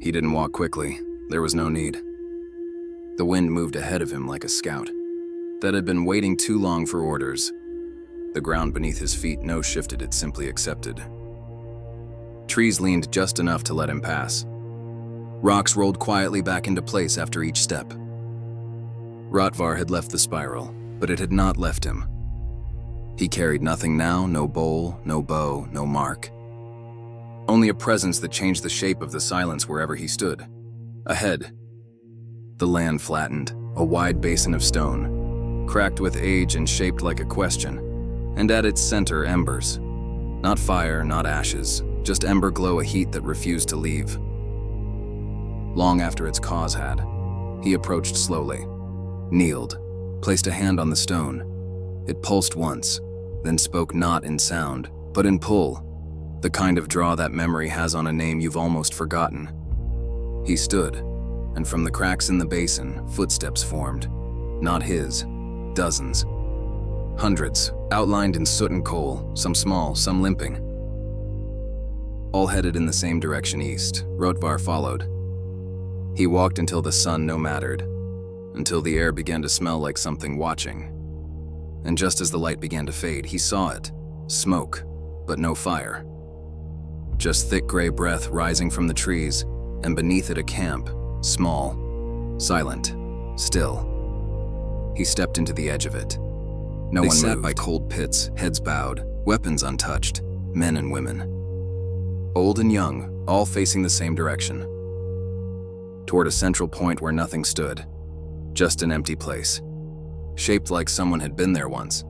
He didn't walk quickly. There was no need. The wind moved ahead of him like a scout that had been waiting too long for orders. The ground beneath his feet no shifted, it simply accepted. Trees leaned just enough to let him pass. Rocks rolled quietly back into place after each step. Rotvar had left the spiral, but it had not left him. He carried nothing now, no bowl, no bow, no mark. Only a presence that changed the shape of the silence wherever he stood. Ahead, the land flattened, a wide basin of stone, cracked with age and shaped like a question, and at its center, embers. Not fire, not ashes, just ember glow, a heat that refused to leave. Long after its cause had, he approached slowly, kneeled, placed a hand on the stone. It pulsed once, then spoke not in sound, but in pull, the kind of draw that memory has on a name you've almost forgotten. He stood, and from the cracks in the basin, footsteps formed. Not his, dozens. Hundreds, outlined in soot and coal, some small, some limping. All headed in the same direction east. Rotvar followed. He walked until the sun no mattered, until the air began to smell like something watching. And just as the light began to fade, he saw it. Smoke, but no fire. Just thick gray breath rising from the trees, and beneath it a camp, small, silent, still. He stepped into the edge of it. No one sat by cold pits, heads bowed, weapons untouched, men and women. Old and young, all facing the same direction. Toward a central point where nothing stood. Just an empty place. Shaped like someone had been there once.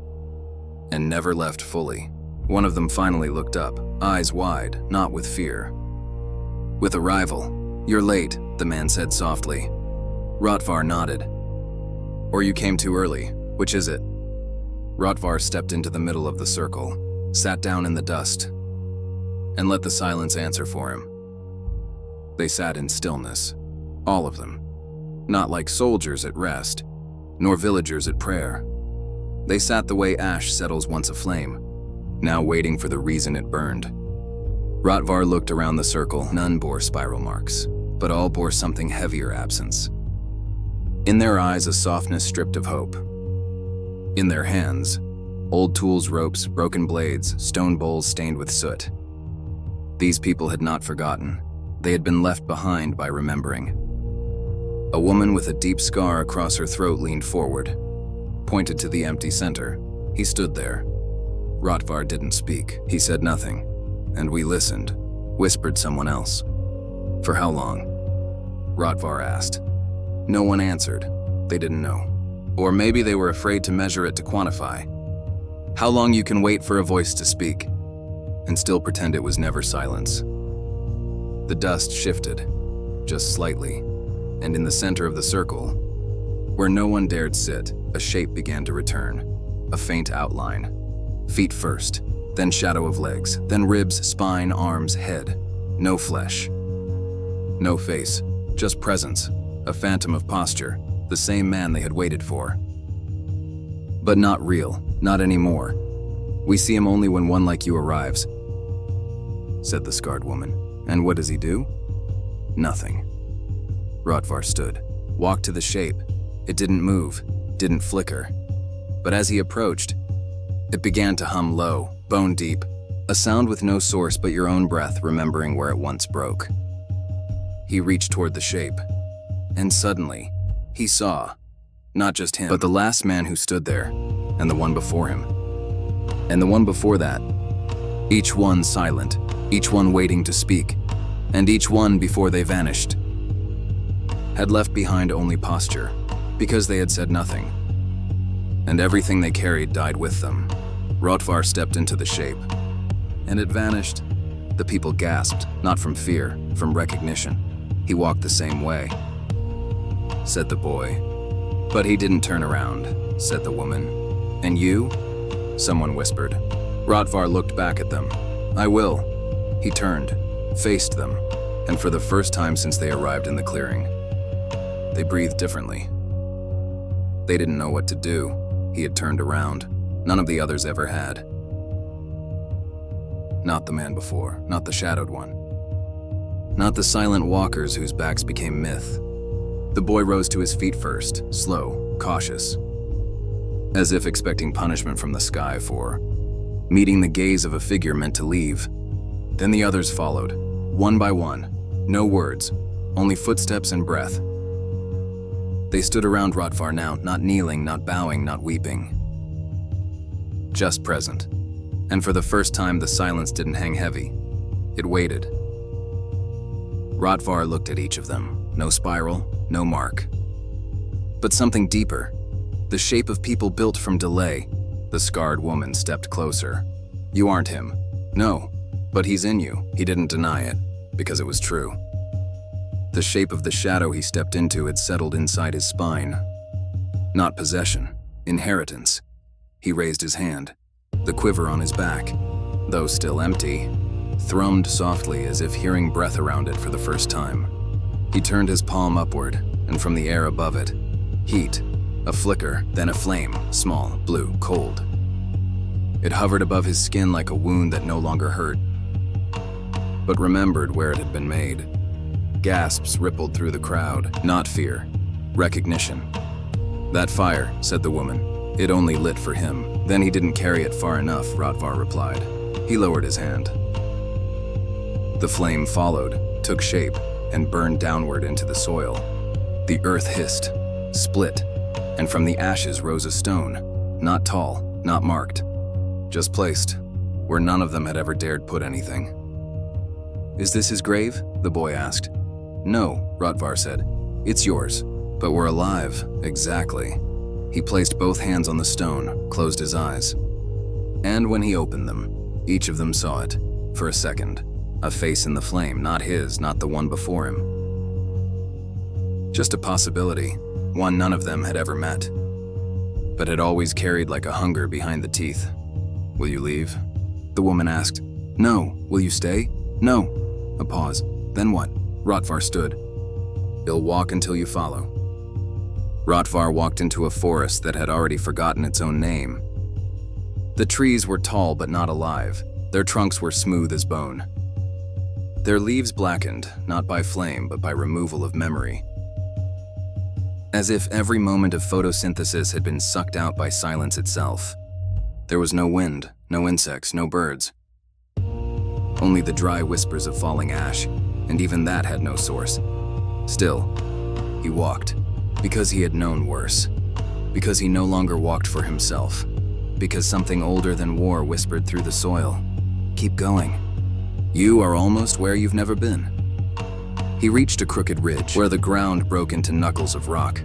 And never left fully. One of them finally looked up, eyes wide, not with fear. With arrival. You're late, the man said softly. Rotvar nodded. Or you came too early, which is it? Rotvar stepped into the middle of the circle, sat down in the dust, and let the silence answer for him. They sat in stillness, all of them. Not like soldiers at rest, nor villagers at prayer. They sat the way ash settles once aflame, now waiting for the reason it burned. Rotvar looked around the circle. None bore spiral marks, but all bore something heavier absence. In their eyes, a softness stripped of hope. In their hands, old tools, ropes, broken blades, stone bowls stained with soot. These people had not forgotten. They had been left behind by remembering. A woman with a deep scar across her throat leaned forward, pointed to the empty center. He stood there. Rotvar didn't speak. He said nothing, and we listened, whispered someone else. For how long? Rotvar asked. No one answered. They didn't know. Or maybe they were afraid to measure it, to quantify. How long you can wait for a voice to speak, and still pretend it was never silence. The dust shifted, just slightly, and in the center of the circle, where no one dared sit, a shape began to return, a faint outline. Feet first, then shadow of legs, then ribs, spine, arms, head. No flesh. No face, just presence, a phantom of posture, the same man they had waited for. But not real, not anymore. We see him only when one like you arrives, said the scarred woman. And what does he do? Nothing. Rotvar stood, walked to the shape. It didn't move, didn't flicker. But as he approached, it began to hum low, bone deep, a sound with no source but your own breath remembering where it once broke. He reached toward the shape, and suddenly, he saw, not just him, but the last man who stood there, and the one before him, and the one before that. Each one silent, each one waiting to speak, and each one before they vanished, had left behind only posture, because they had said nothing, and everything they carried died with them. Rotvar stepped into the shape, and it vanished. The people gasped, not from fear, from recognition. He walked the same way, said the boy. But he didn't turn around, said the woman. And you? Someone whispered. Rotvar looked back at them. I will. He turned, faced them, and for the first time since they arrived in the clearing, they breathed differently. They didn't know what to do. He had turned around. None of the others ever had. Not the man before, not the shadowed one. not the silent walkers whose backs became myth. The boy rose to his feet first, slow, cautious, as if expecting punishment from the sky for meeting the gaze of a figure meant to leave. Then the others followed, one by one. No words, only footsteps and breath. They stood around Rotvar now, not kneeling, not bowing, not weeping. Just present. And for the first time, the silence didn't hang heavy. It waited. Rotvar looked at each of them. No spiral, no mark. But something deeper. The shape of people built from delay. The scarred woman stepped closer. You aren't him. No, but he's in you. He didn't deny it, because it was true. The shape of the shadow he stepped into had settled inside his spine. Not possession, inheritance. He raised his hand. The quiver on his back, though still empty, thrummed softly as if hearing breath around it for the first time. He turned his palm upward, and from the air above it, heat, a flicker, then a flame, small, blue, cold. It hovered above his skin like a wound that no longer hurt, but remembered where it had been made. Gasps rippled through the crowd, not fear, recognition. That fire, said the woman, it only lit for him. Then he didn't carry it far enough, Rotvar replied. He lowered his hand. The flame followed, took shape, and burned downward into the soil. The earth hissed, split, and from the ashes rose a stone, not tall, not marked, just placed, where none of them had ever dared put anything. Is this his grave? The boy asked. No, Rotvar said. It's yours, but we're alive, exactly. He placed both hands on the stone, closed his eyes. And when he opened them, each of them saw it, for a second. A face in the flame, not his, not the one before him. Just a possibility, one none of them had ever met, but had always carried like a hunger behind the teeth. Will you leave? The woman asked. No. Will you stay? No. A pause. Then what? Rotvar stood. You'll walk until you follow. Rotvar walked into a forest that had already forgotten its own name. The trees were tall but not alive. Their trunks were smooth as bone. Their leaves blackened, not by flame but by removal of memory. As if every moment of photosynthesis had been sucked out by silence itself. There was no wind, no insects, no birds. Only the dry whispers of falling ash, and even that had no source. Still, he walked, because he had known worse. Because he no longer walked for himself. Because something older than war whispered through the soil. Keep going. You are almost where you've never been. He reached a crooked ridge where the ground broke into knuckles of rock.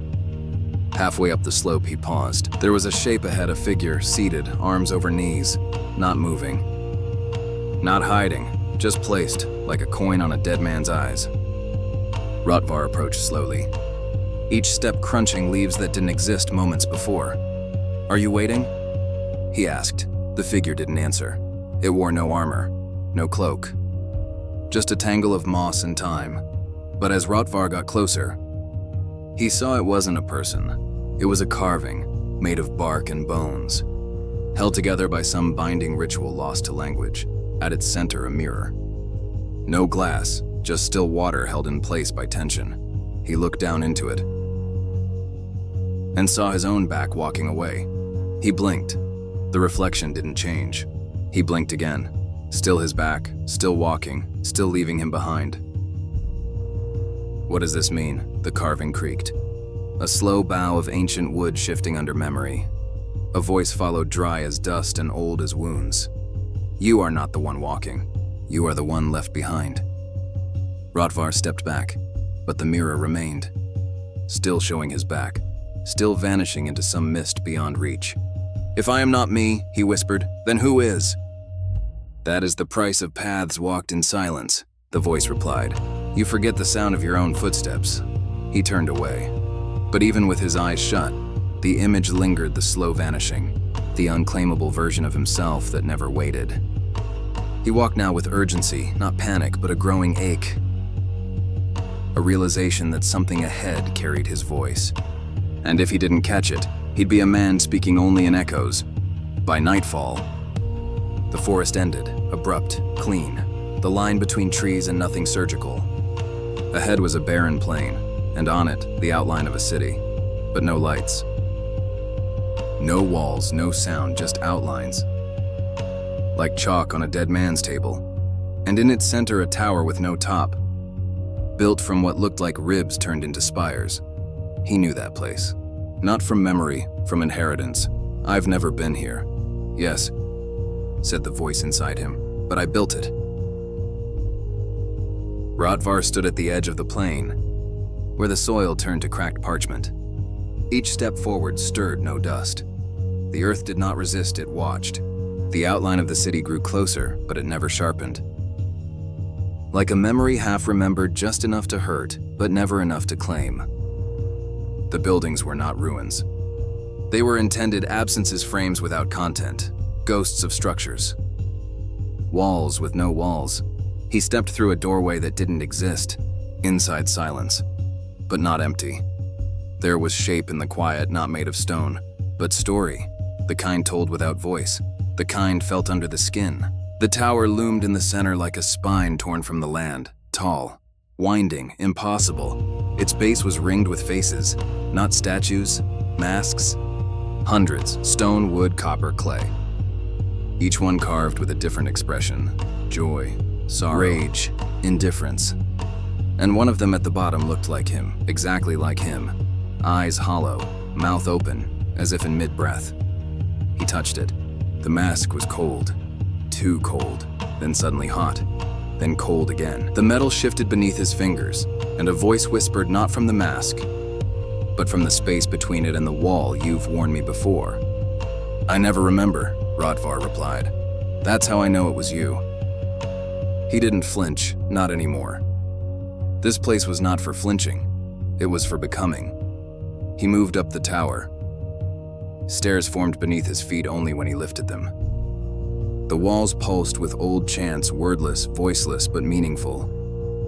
Halfway up the slope, he paused. There was a shape ahead, a figure, seated, arms over knees, not moving. Not hiding, just placed, like a coin on a dead man's eyes. Rotvar approached slowly, each step crunching leaves that didn't exist moments before. Are you waiting? He asked. The figure didn't answer. It wore no armor, no cloak. Just a tangle of moss and time. But as Rotvar got closer, he saw it wasn't a person. It was a carving, made of bark and bones, held together by some binding ritual lost to language. At its center, a mirror. No glass, just still water held in place by tension. He looked down into it and saw his own back walking away. He blinked. The reflection didn't change. He blinked again. Still his back, still walking, still leaving him behind. What does this mean? The carving creaked. A slow bow of ancient wood shifting under memory. A voice followed, dry as dust and old as wounds. You are not the one walking. You are the one left behind. Rotvar stepped back, but the mirror remained, still showing his back, still vanishing into some mist beyond reach. If I am not me, he whispered, then who is? That is the price of paths walked in silence, the voice replied. You forget the sound of your own footsteps. He turned away. But even with his eyes shut, the image lingered, the slow vanishing, the unclaimable version of himself that never waited. He walked now with urgency, not panic, but a growing ache. A realization that something ahead carried his voice. And if he didn't catch it, he'd be a man speaking only in echoes. By nightfall, the forest ended, abrupt, clean, the line between trees and nothing surgical. Ahead was a barren plain, and on it, the outline of a city, but no lights. No walls, no sound, just outlines. Like chalk on a dead man's table. And in its center, a tower with no top, built from what looked like ribs turned into spires. He knew that place. Not from memory, from inheritance. I've never been here. Yes, said the voice inside him, but I built it. Rotvar stood at the edge of the plain, where the soil turned to cracked parchment. Each step forward stirred no dust. The earth did not resist, it watched. The outline of the city grew closer, but it never sharpened. Like a memory half remembered, just enough to hurt, but never enough to claim. The buildings were not ruins. They were intended absences, frames without content, ghosts of structures. Walls with no walls. He stepped through a doorway that didn't exist. Inside, silence, but not empty. There was shape in the quiet, not made of stone, but story, the kind told without voice, the kind felt under the skin. The tower loomed in the center like a spine torn from the land, tall, winding, impossible. Its base was ringed with faces, not statues, masks, hundreds, stone, wood, copper, clay. Each one carved with a different expression, joy, sorrow, rage, indifference. And one of them at the bottom looked like him, exactly like him. Eyes hollow, mouth open, as if in mid-breath. He touched it. The mask was cold, too cold, then suddenly hot, then cold again. The metal shifted beneath his fingers, and a voice whispered not from the mask, but from the space between it and the wall. You've warned me before. I never remember, Rotvar replied. That's how I know it was you. He didn't flinch, not anymore. This place was not for flinching, it was for becoming. He moved up the tower. Stairs formed beneath his feet only when he lifted them. The walls pulsed with old chants, wordless, voiceless, but meaningful.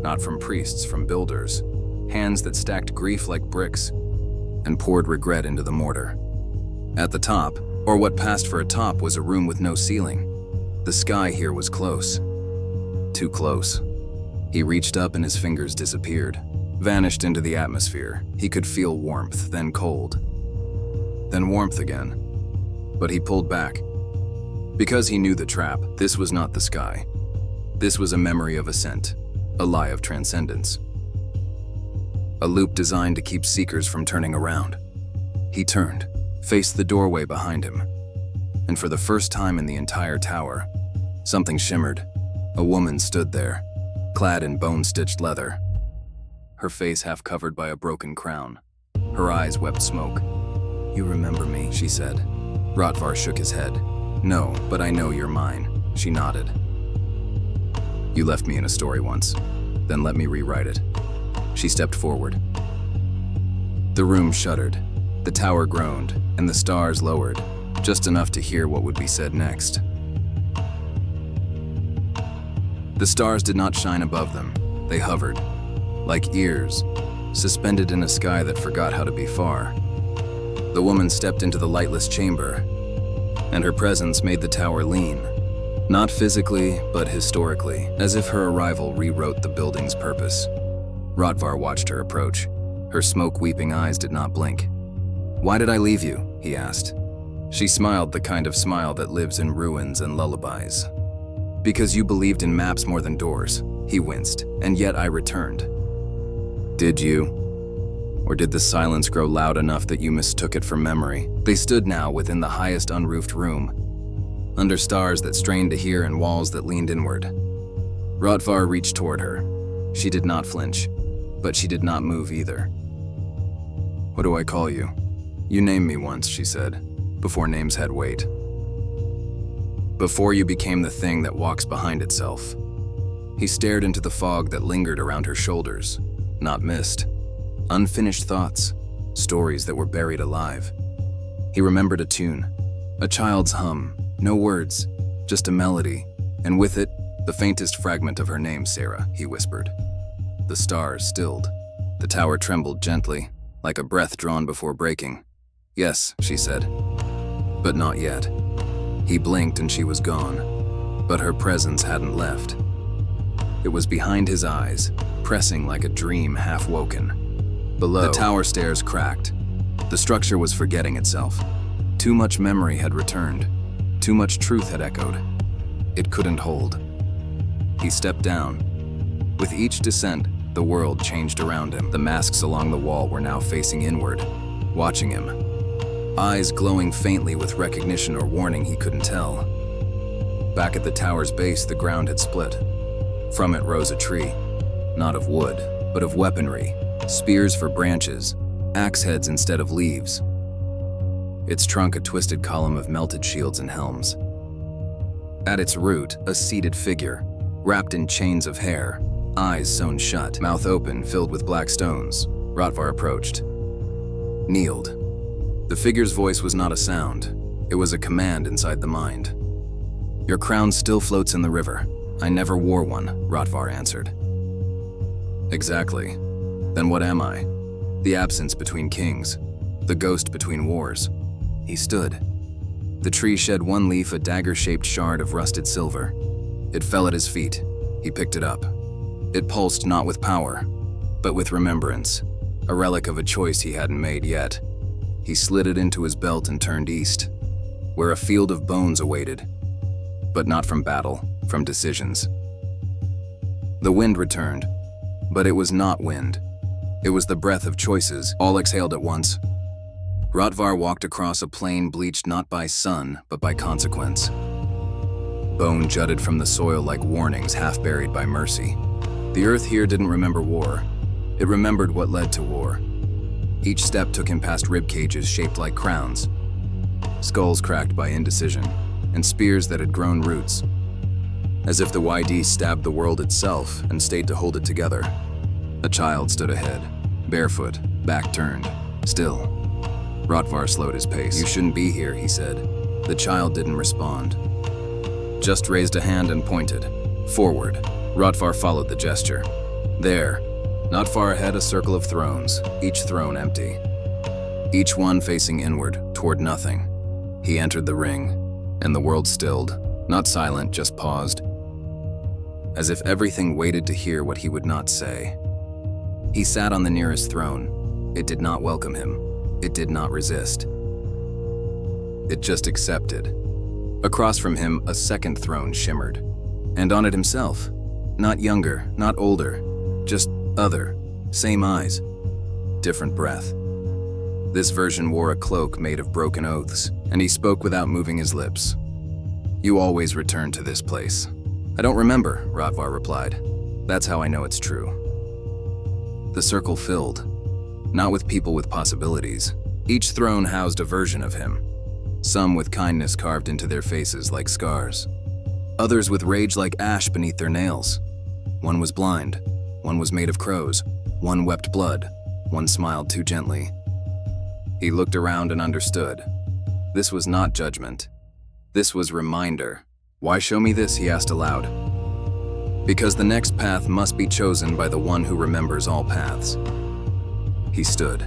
Not from priests, from builders. Hands that stacked grief like bricks and poured regret into the mortar. At the top, or what passed for a top, was a room with no ceiling. The sky here was close. Too close. He reached up and his fingers disappeared, vanished into the atmosphere. He could feel warmth, then cold, then warmth again. But he pulled back. Because he knew the trap, this was not the sky. This was a memory of ascent, a lie of transcendence. A loop designed to keep seekers from turning around. He turned, faced the doorway behind him, and for the first time in the entire tower, something shimmered. A woman stood there, clad in bone-stitched leather, her face half covered by a broken crown. Her eyes wept smoke. You remember me, she said. Rotvar shook his head. No, but I know you're mine, she nodded. You left me in a story once, then let me rewrite it. She stepped forward. The room shuddered, the tower groaned, and the stars lowered, just enough to hear what would be said next. The stars did not shine above them, they hovered, like ears, suspended in a sky that forgot how to be far. The woman stepped into the lightless chamber, and her presence made the tower lean, not physically, but historically, as if her arrival rewrote the building's purpose. Rotvar watched her approach. Her smoke-weeping eyes did not blink. Why did I leave you? He asked. She smiled, the kind of smile that lives in ruins and lullabies. Because you believed in maps more than doors, he winced, and yet I returned. Did you? Or did the silence grow loud enough that you mistook it for memory? They stood now within the highest unroofed room, under stars that strained to hear and walls that leaned inward. Rotvar reached toward her. She did not flinch, but she did not move either. What do I call you? You named me once, she said, before names had weight. Before you became the thing that walks behind itself. He stared into the fog that lingered around her shoulders, not mist. Unfinished thoughts, stories that were buried alive. He remembered a tune, a child's hum, no words, just a melody, and with it, the faintest fragment of her name, Seyra, he whispered. The stars stilled. The tower trembled gently, like a breath drawn before breaking. Yes, she said, but not yet. He blinked and she was gone, but her presence hadn't left. It was behind his eyes, pressing like a dream half-woken. Below, the tower stairs cracked. The structure was forgetting itself. Too much memory had returned. Too much truth had echoed. It couldn't hold. He stepped down. With each descent, the world changed around him. The masks along the wall were now facing inward, watching him. Eyes glowing faintly with recognition or warning he couldn't tell. Back at the tower's base, the ground had split. From it rose a tree, not of wood, but of weaponry, spears for branches, axe heads instead of leaves. Its trunk a twisted column of melted shields and helms. At its root, a seated figure, wrapped in chains of hair, eyes sewn shut, mouth open, filled with black stones. Rotvar approached. Kneeled. The figure's voice was not a sound. It was a command inside the mind. "Your crown still floats in the river. I never wore one," Rotvar answered. "Exactly. Then what am I? The absence between kings. The ghost between wars." He stood. The tree shed one leaf, a dagger-shaped shard of rusted silver. It fell at his feet. He picked it up. It pulsed not with power, but with remembrance, a relic of a choice he hadn't made yet. He slid it into his belt and turned east, where a field of bones awaited, but not from battle, from decisions. The wind returned, but it was not wind. It was the breath of choices, all exhaled at once. Rotvar walked across a plain bleached not by sun, but by consequence. Bone jutted from the soil like warnings half buried by mercy. The earth here didn't remember war. It remembered what led to war. Each step took him past rib cages shaped like crowns, skulls cracked by indecision, and spears that had grown roots. As if the YD stabbed the world itself and stayed to hold it together. A child stood ahead, barefoot, back turned, still. Rotvar slowed his pace. "You shouldn't be here," he said. The child didn't respond. Just raised a hand and pointed. Forward. Rotvar followed the gesture. There, not far ahead, a circle of thrones, each throne empty. Each one facing inward, toward nothing. He entered the ring, and the world stilled, not silent, just paused. As if everything waited to hear what he would not say. He sat on the nearest throne. It did not welcome him. It did not resist. It just accepted. Across from him, a second throne shimmered. And on it himself. Not younger, not older, just other. Same eyes, different breath. This version wore a cloak made of broken oaths, and he spoke without moving his lips. "You always return to this place." "I don't remember," Rotvar replied. "That's how I know it's true." The circle filled, not with people with possibilities. Each throne housed a version of him, some with kindness carved into their faces like scars, others with rage like ash beneath their nails. One was blind, one was made of crows, one wept blood, one smiled too gently. He looked around and understood. This was not judgment. This was reminder. "Why show me this?" he asked aloud. "Because the next path must be chosen by the one who remembers all paths." He stood.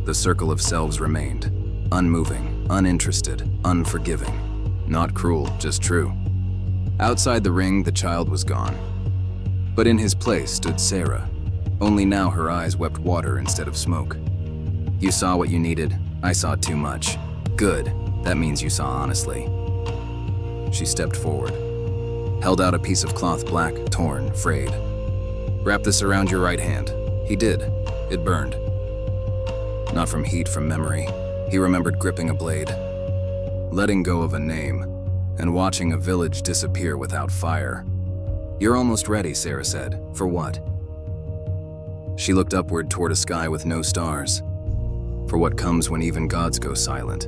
The circle of selves remained, unmoving, uninterested, unforgiving. Not cruel, just true. Outside the ring, the child was gone. But in his place stood Seyra. Only now her eyes wept water instead of smoke. "You saw what you needed. I saw too much. Good. That means you saw honestly." She stepped forward, held out a piece of cloth, black, torn, frayed. "Wrap this around your right hand." He did. It burned. Not from heat, from memory. He remembered gripping a blade, letting go of a name, and watching a village disappear without fire. "You're almost ready," Seyra said. "For what?" She looked upward toward a sky with no stars. For what comes when even gods go silent.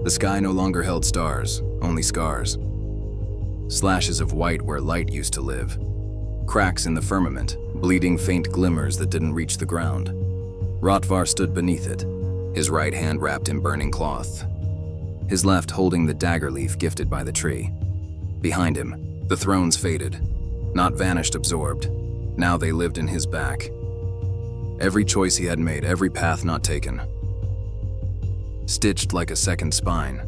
The sky no longer held stars, only scars. Slashes of white where light used to live. Cracks in the firmament, bleeding faint glimmers that didn't reach the ground. Rotvar stood beneath it, his right hand wrapped in burning cloth, his left holding the dagger leaf gifted by the tree. Behind him, the thrones faded, not vanished, absorbed. Now they lived in his back. Every choice he had made, every path not taken. Stitched like a second spine.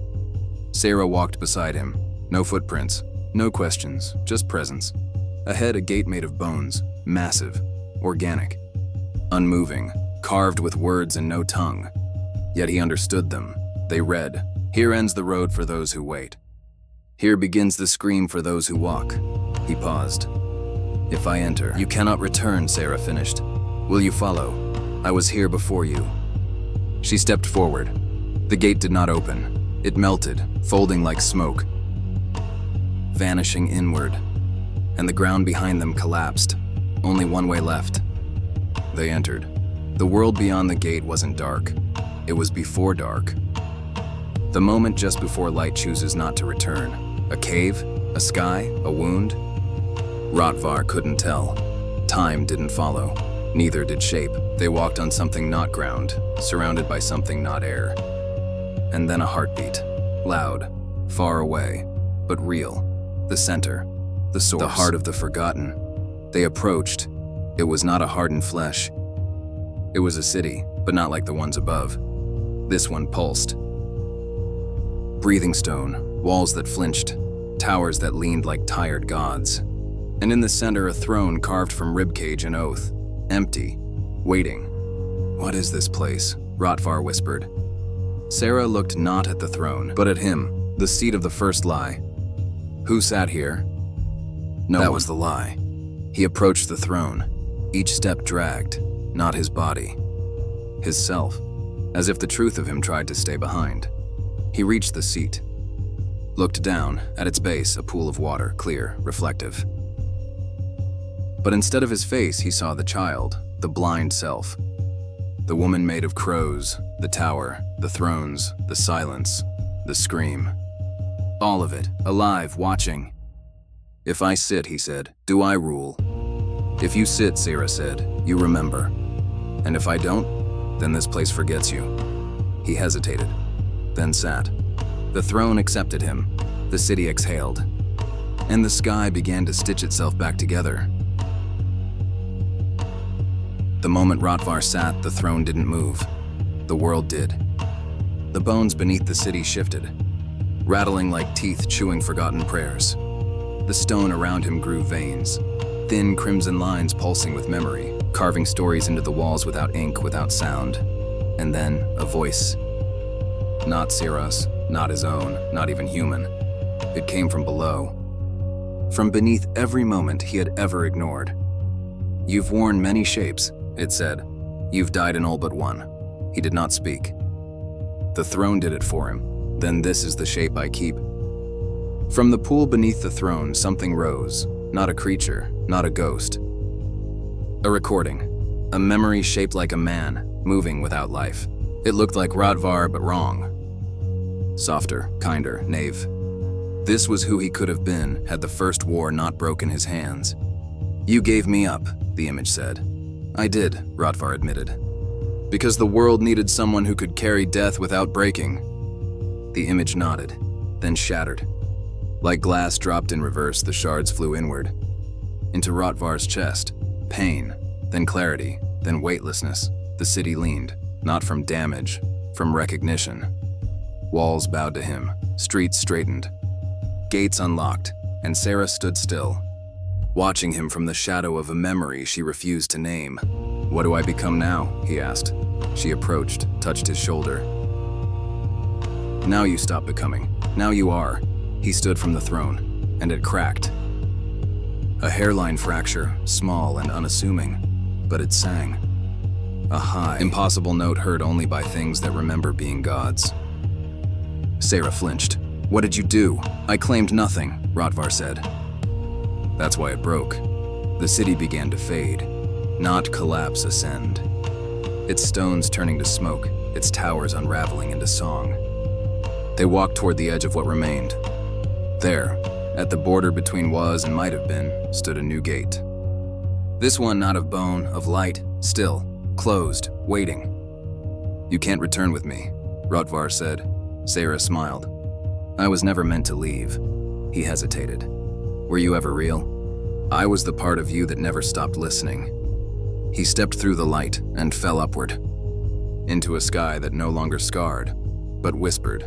Seyra walked beside him. No footprints, no questions, just presence. Ahead, a gate made of bones, massive, organic, unmoving, carved with words and no tongue. Yet he understood them. They read, "Here ends the road for those who wait. Here begins the scream for those who walk." He paused. "If I enter, you cannot return," Seyra finished. "Will you follow? I was here before you." She stepped forward. The gate did not open. It melted, folding like smoke, vanishing inward, and the ground behind them collapsed. Only one way left. They entered. The world beyond the gate wasn't dark. It was before dark. The moment just before light chooses not to return. A cave? A sky? A wound? Rotvar couldn't tell. Time didn't follow. Neither did shape. They walked on something not ground, surrounded by something not air. And then a heartbeat. Loud, far away, but real. The center, the source, the heart of the forgotten. They approached. It was not a hardened flesh. It was a city, but not like the ones above. This one pulsed. Breathing stone, walls that flinched, towers that leaned like tired gods. And in the center, a throne carved from ribcage and oath. Empty, waiting. "What is this place?" Rotvar whispered. Seyra looked not at the throne, but at him, the seat of the first lie. Who sat here? No one. That was the lie. He approached the throne. Each step dragged, not his body, his self, as if the truth of him tried to stay behind. He reached the seat, looked down. At its base, a pool of water, clear, reflective. But instead of his face, he saw the child, the blind self. The woman made of crows, the tower, the thrones, the silence, the scream. All of it, alive, watching. "If I sit," he said, "do I rule?" "If you sit," Seyra said, "you remember. And if I don't, then this place forgets you." He hesitated, then sat. The throne accepted him. The city exhaled. And the sky began to stitch itself back together. The moment Rotvar sat, the throne didn't move. The world did. The bones beneath the city shifted, rattling like teeth chewing forgotten prayers. The stone around him grew veins, thin crimson lines pulsing with memory, carving stories into the walls without ink, without sound. And then a voice. Not Seyra's, not his own, not even human. It came from below. From beneath every moment he had ever ignored. "You've worn many shapes," it said. "You've died in all but one." He did not speak. The throne did it for him. "Then this is the shape I keep." From the pool beneath the throne, something rose. Not a creature, not a ghost. A recording. A memory shaped like a man, moving without life. It looked like Rotvar, but wrong. Softer, kinder, knave. This was who he could have been had the first war not broken his hands. "You gave me up," the image said. "I did," Rotvar admitted. "Because the world needed someone who could carry death without breaking." The image nodded, then shattered. Like glass dropped in reverse, the shards flew inward. Into Rotvar's chest. Pain, then clarity, then weightlessness. The city leaned, not from damage, from recognition. Walls bowed to him, streets straightened. Gates unlocked, and Seyra stood still, watching him from the shadow of a memory she refused to name. "What do I become now?" he asked. She approached, touched his shoulder. "Now you stop becoming. Now you are." He stood from the throne, and it cracked. A hairline fracture, small and unassuming, but it sang. A high, impossible note heard only by things that remember being gods. Seyra flinched. "What did you do?" "I claimed nothing," Rotvar said. That's why it broke. The city began to fade, not collapse, ascend. Its stones turning to smoke, its towers unraveling into song. They walked toward the edge of what remained. There, at the border between was and might have been, stood a new gate. This one not of bone, of light, still, closed, waiting. "You can't return with me," Rotvar said. Seyra smiled. "I was never meant to leave." He hesitated. "Were you ever real?" "I was the part of you that never stopped listening." He stepped through the light and fell upward, into a sky that no longer scarred, but whispered.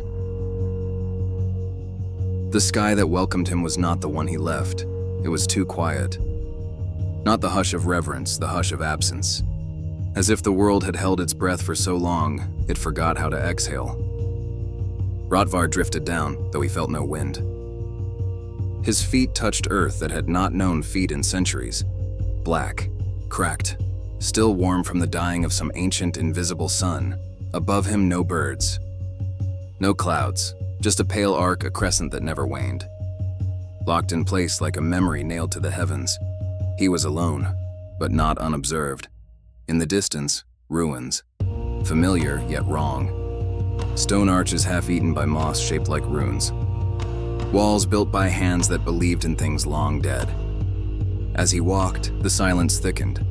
The sky that welcomed him was not the one he left. It was too quiet, Not the hush of reverence, the hush of absence. As if the world had held its breath for so long, it forgot how to exhale. Rotvar drifted down, though he felt no wind. His feet touched earth that had not known feet in centuries. Black, cracked, still warm from the dying of some ancient, invisible sun. Above him, no birds. No clouds, just a pale arc, a crescent that never waned. Locked in place like a memory nailed to the heavens. He was alone, but not unobserved. In the distance, ruins. Familiar, yet wrong. Stone arches half-eaten by moss shaped like runes. Walls built by hands that believed in things long dead. As he walked, the silence thickened.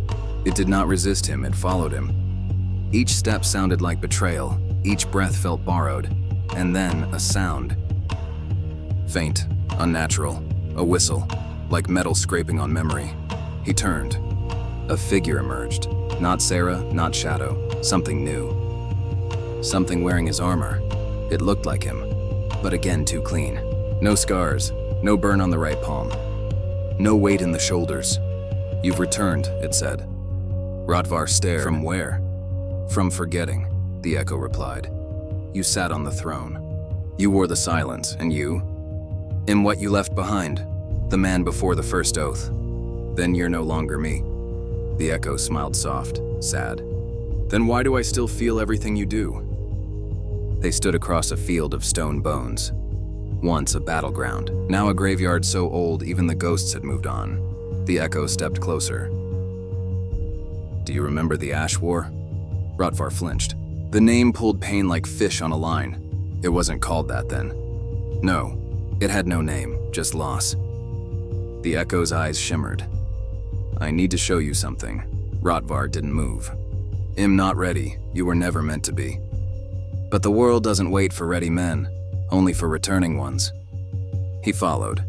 It did not resist him, it followed him. Each step sounded like betrayal, each breath felt borrowed, and then a sound. Faint, unnatural, a whistle, like metal scraping on memory. He turned. A figure emerged. Not Seyra, not Shadow, something new. Something wearing his armor. It looked like him, but again too clean. No scars, no burn on the right palm. No weight in the shoulders. You've returned, it said. Rotvar stared. From where? From forgetting, the echo replied. You sat on the throne. You wore the silence, and you? In what you left behind, the man before the first oath. Then you're no longer me. The echo smiled soft, sad. Then why do I still feel everything you do? They stood across a field of stone bones. Once a battleground, now a graveyard so old even the ghosts had moved on. The echo stepped closer. Do you remember the Ash War? Rotvar flinched. The name pulled pain like fish on a line. It wasn't called that then. No, it had no name, just loss. The echo's eyes shimmered. I need to show you something. Rotvar didn't move. I'm not ready, you were never meant to be. But the world doesn't wait for ready men, only for returning ones. He followed.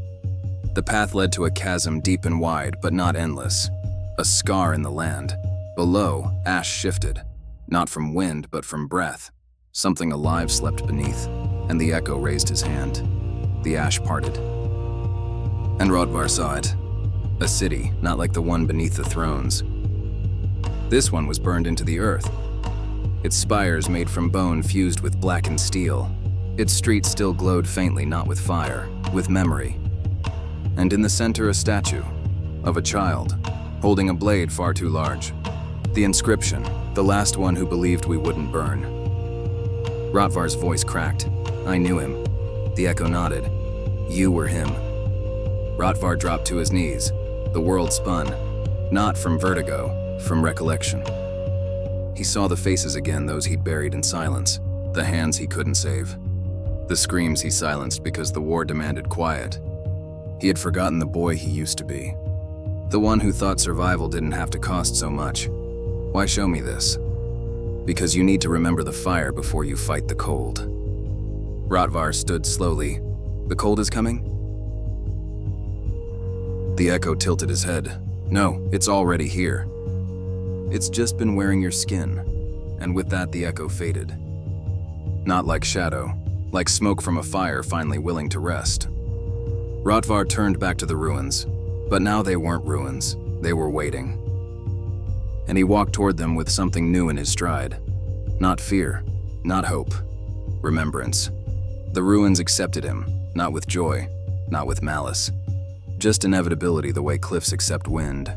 The path led to a chasm deep and wide, but not endless. A scar in the land. Below, ash shifted. Not from wind, but from breath. Something alive slept beneath, and the echo raised his hand. The ash parted. And Rotvar saw it. A city, not like the one beneath the thrones. This one was burned into the earth. Its spires made from bone fused with blackened steel. Its streets still glowed faintly, not with fire, with memory. And in the center a statue, of a child, holding a blade far too large. The inscription, the last one who believed we wouldn't burn. Rotvar's voice cracked. I knew him. The echo nodded. You were him. Rotvar dropped to his knees. The world spun. Not from vertigo, from recollection. He saw the faces again, those he'd buried in silence. The hands he couldn't save. The screams he silenced because the war demanded quiet. He had forgotten the boy he used to be. The one who thought survival didn't have to cost so much. Why show me this? Because you need to remember the fire before you fight the cold. Rotvar stood slowly. The cold is coming? The echo tilted his head. No, it's already here. It's just been wearing your skin. And with that, the echo faded. Not like Shadow, like smoke from a fire finally willing to rest. Rotvar turned back to the ruins, but now they weren't ruins, they were waiting. And he walked toward them with something new in his stride. Not fear, not hope, remembrance. The ruins accepted him, not with joy, not with malice. Just inevitability the way cliffs accept wind.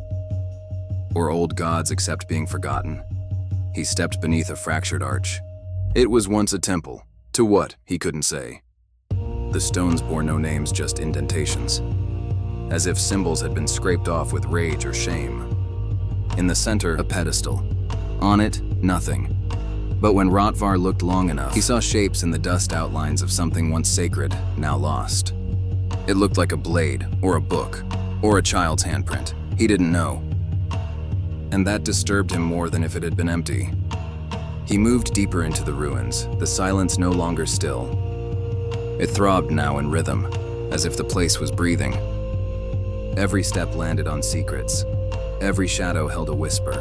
Or old gods accept being forgotten. He stepped beneath a fractured arch. It was once a temple. To what, he couldn't say. The stones bore no names, just indentations. As if symbols had been scraped off with rage or shame. In the center, a pedestal. On it, nothing. But when Rotvar looked long enough, he saw shapes in the dust outlines of something once sacred, now lost. It looked like a blade, or a book, or a child's handprint. He didn't know. And that disturbed him more than if it had been empty. He moved deeper into the ruins, the silence no longer still. It throbbed now in rhythm, as if the place was breathing. Every step landed on secrets. Every shadow held a whisper.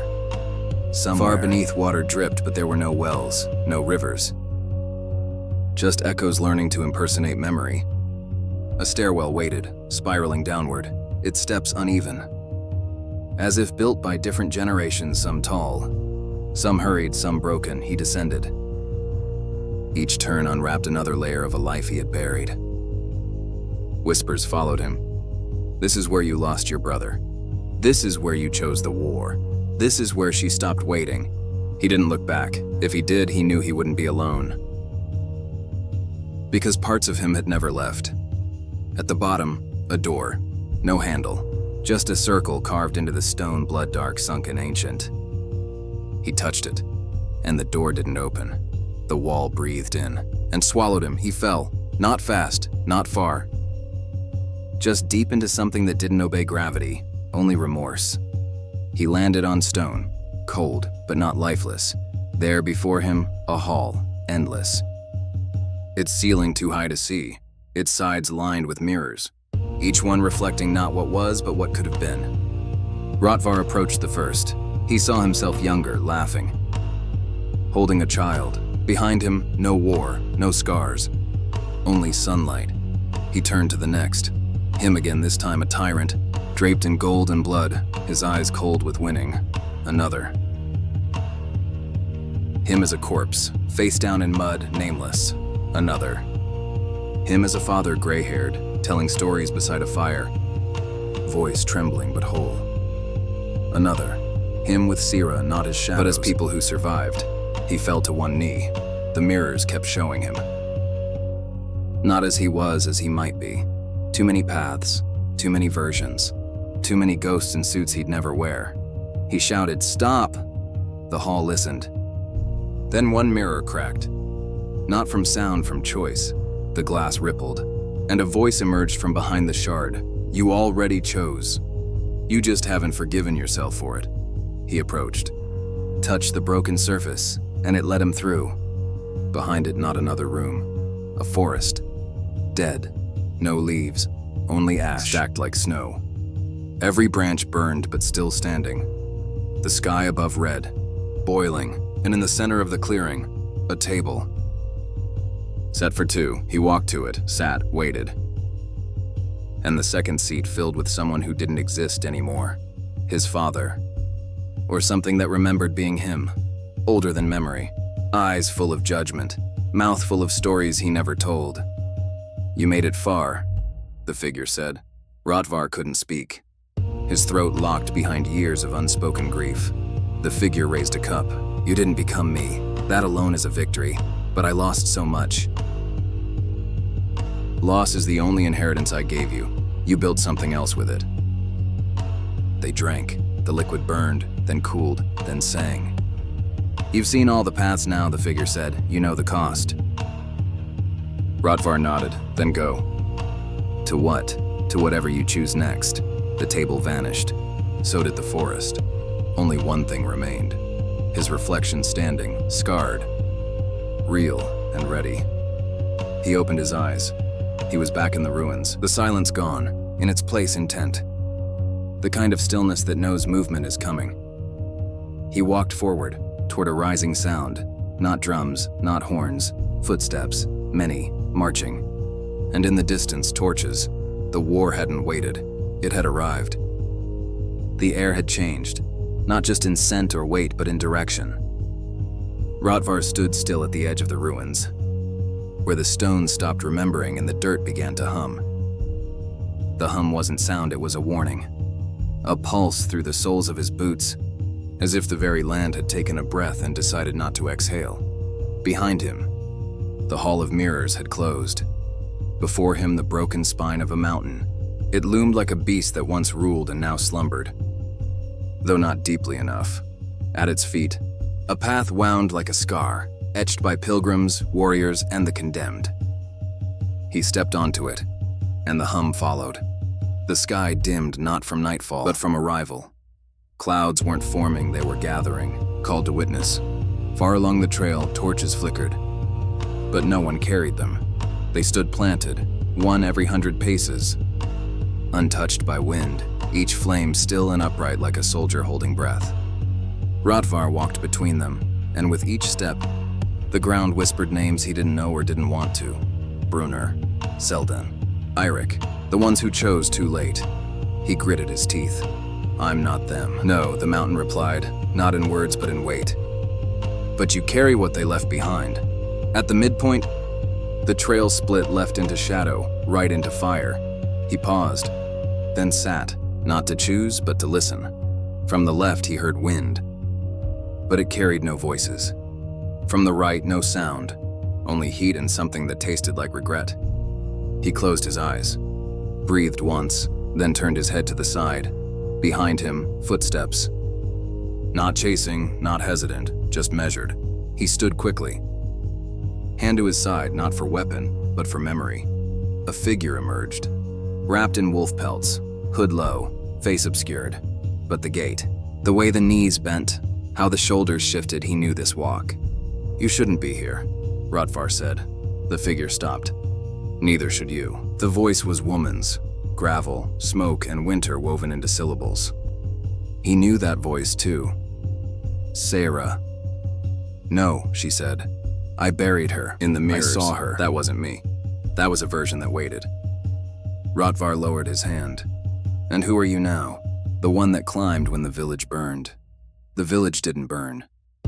Somewhere far beneath, water dripped, but there were no wells, no rivers. Just echoes learning to impersonate memory. A stairwell waited, spiraling downward, its steps uneven. As if built by different generations, some tall, some hurried, some broken, he descended. Each turn unwrapped another layer of a life he had buried. Whispers followed him. This is where you lost your brother. This is where you chose the war. This is where she stopped waiting. He didn't look back. If he did, he knew he wouldn't be alone. Because parts of him had never left. At the bottom, a door. No handle. Just a circle carved into the stone, blood-dark, sunken, ancient. He touched it, and the door didn't open. The wall breathed in and swallowed him. He fell. Not fast, not far. Just deep into something that didn't obey gravity, only remorse. He landed on stone, cold but not lifeless. There before him, a hall, endless. Its ceiling too high to see, its sides lined with mirrors, each one reflecting not what was but what could have been. Rotvar approached the first. He saw himself younger, laughing, holding a child. Behind him, no war, no scars, only sunlight. He turned to the next. Him again, this time a tyrant, draped in gold and blood, his eyes cold with winning. Another. Him as a corpse, face down in mud, nameless. Another. Him as a father, gray-haired, telling stories beside a fire, voice trembling but whole. Another. Him with Seyra, not as shadows, but as people who survived. He fell to one knee. The mirrors kept showing him. Not as he was, as he might be. Too many paths, too many versions, too many ghosts in suits he'd never wear. He shouted, "Stop!" The hall listened. Then one mirror cracked. Not from sound, from choice. The glass rippled, and a voice emerged from behind the shard. "You already chose. You just haven't forgiven yourself for it." He approached, touched the broken surface, and it let him through. Behind it, not another room. A forest. Dead. No leaves. Only ash stacked like snow. Every branch burned but still standing. The sky above red, boiling, and in the center of the clearing, a table. Set for two, he walked to it, sat, waited. And the second seat filled with someone who didn't exist anymore. His father. Or something that remembered being him. Older than memory. Eyes full of judgment. Mouth full of stories he never told. "You made it far," the figure said. Rotvar couldn't speak. His throat locked behind years of unspoken grief. The figure raised a cup. "You didn't become me. That alone is a victory. But I lost so much. Loss is the only inheritance I gave you. You built something else with it." They drank. The liquid burned, then cooled, then sang. "You've seen all the paths now," the figure said. "You know the cost." Rotvar nodded, "Then go." "To what?" "To whatever you choose next." The table vanished. So did the forest. Only one thing remained. His reflection standing, scarred, real and ready. He opened his eyes. He was back in the ruins, the silence gone, in its place intent. The kind of stillness that knows movement is coming. He walked forward, toward a rising sound. Not drums, not horns, footsteps, many, marching. And in the distance, torches. The war hadn't waited. It had arrived. The air had changed, not just in scent or weight, but in direction. Rotvar stood still at the edge of the ruins, where the stones stopped remembering and the dirt began to hum. The hum wasn't sound, it was a warning. A pulse through the soles of his boots, as if the very land had taken a breath and decided not to exhale. Behind him, the Hall of Mirrors had closed. Before him, the broken spine of a mountain. It loomed like a beast that once ruled and now slumbered, though not deeply enough. At its feet, a path wound like a scar, etched by pilgrims, warriors, and the condemned. He stepped onto it, and the hum followed. The sky dimmed not from nightfall, but from arrival. Clouds weren't forming, they were gathering, called to witness. Far along the trail, torches flickered, but no one carried them. They stood planted, one every 100 paces, untouched by wind, each flame still and upright like a soldier holding breath. Rotvar walked between them, and with each step, the ground whispered names he didn't know or didn't want to. Brunner, Selden, Eirik, the ones who chose too late. He gritted his teeth. I'm not them. No, the mountain replied, not in words but in weight. But you carry what they left behind. At the midpoint, the trail split left into shadow, right into fire. He paused, then sat, not to choose but to listen. From the left he heard wind, but it carried no voices. From the right, no sound, only heat and something that tasted like regret. He closed his eyes, breathed once, then turned his head to the side. Behind him, footsteps. Not chasing, not hesitant, just measured. He stood quickly. Hand to his side, not for weapon, but for memory. A figure emerged, wrapped in wolf pelts, hood low, face obscured. But the gait, the way the knees bent, how the shoulders shifted, he knew this walk. You shouldn't be here, Rotvar said. The figure stopped. Neither should you. The voice was woman's, gravel, smoke, and winter woven into syllables. He knew that voice too. Seyra. No, she said. I buried her in the mirrors. I saw her. That wasn't me. That was a version that waited. Rotvar lowered his hand. And who are you now? The one that climbed when the village burned. The village didn't burn.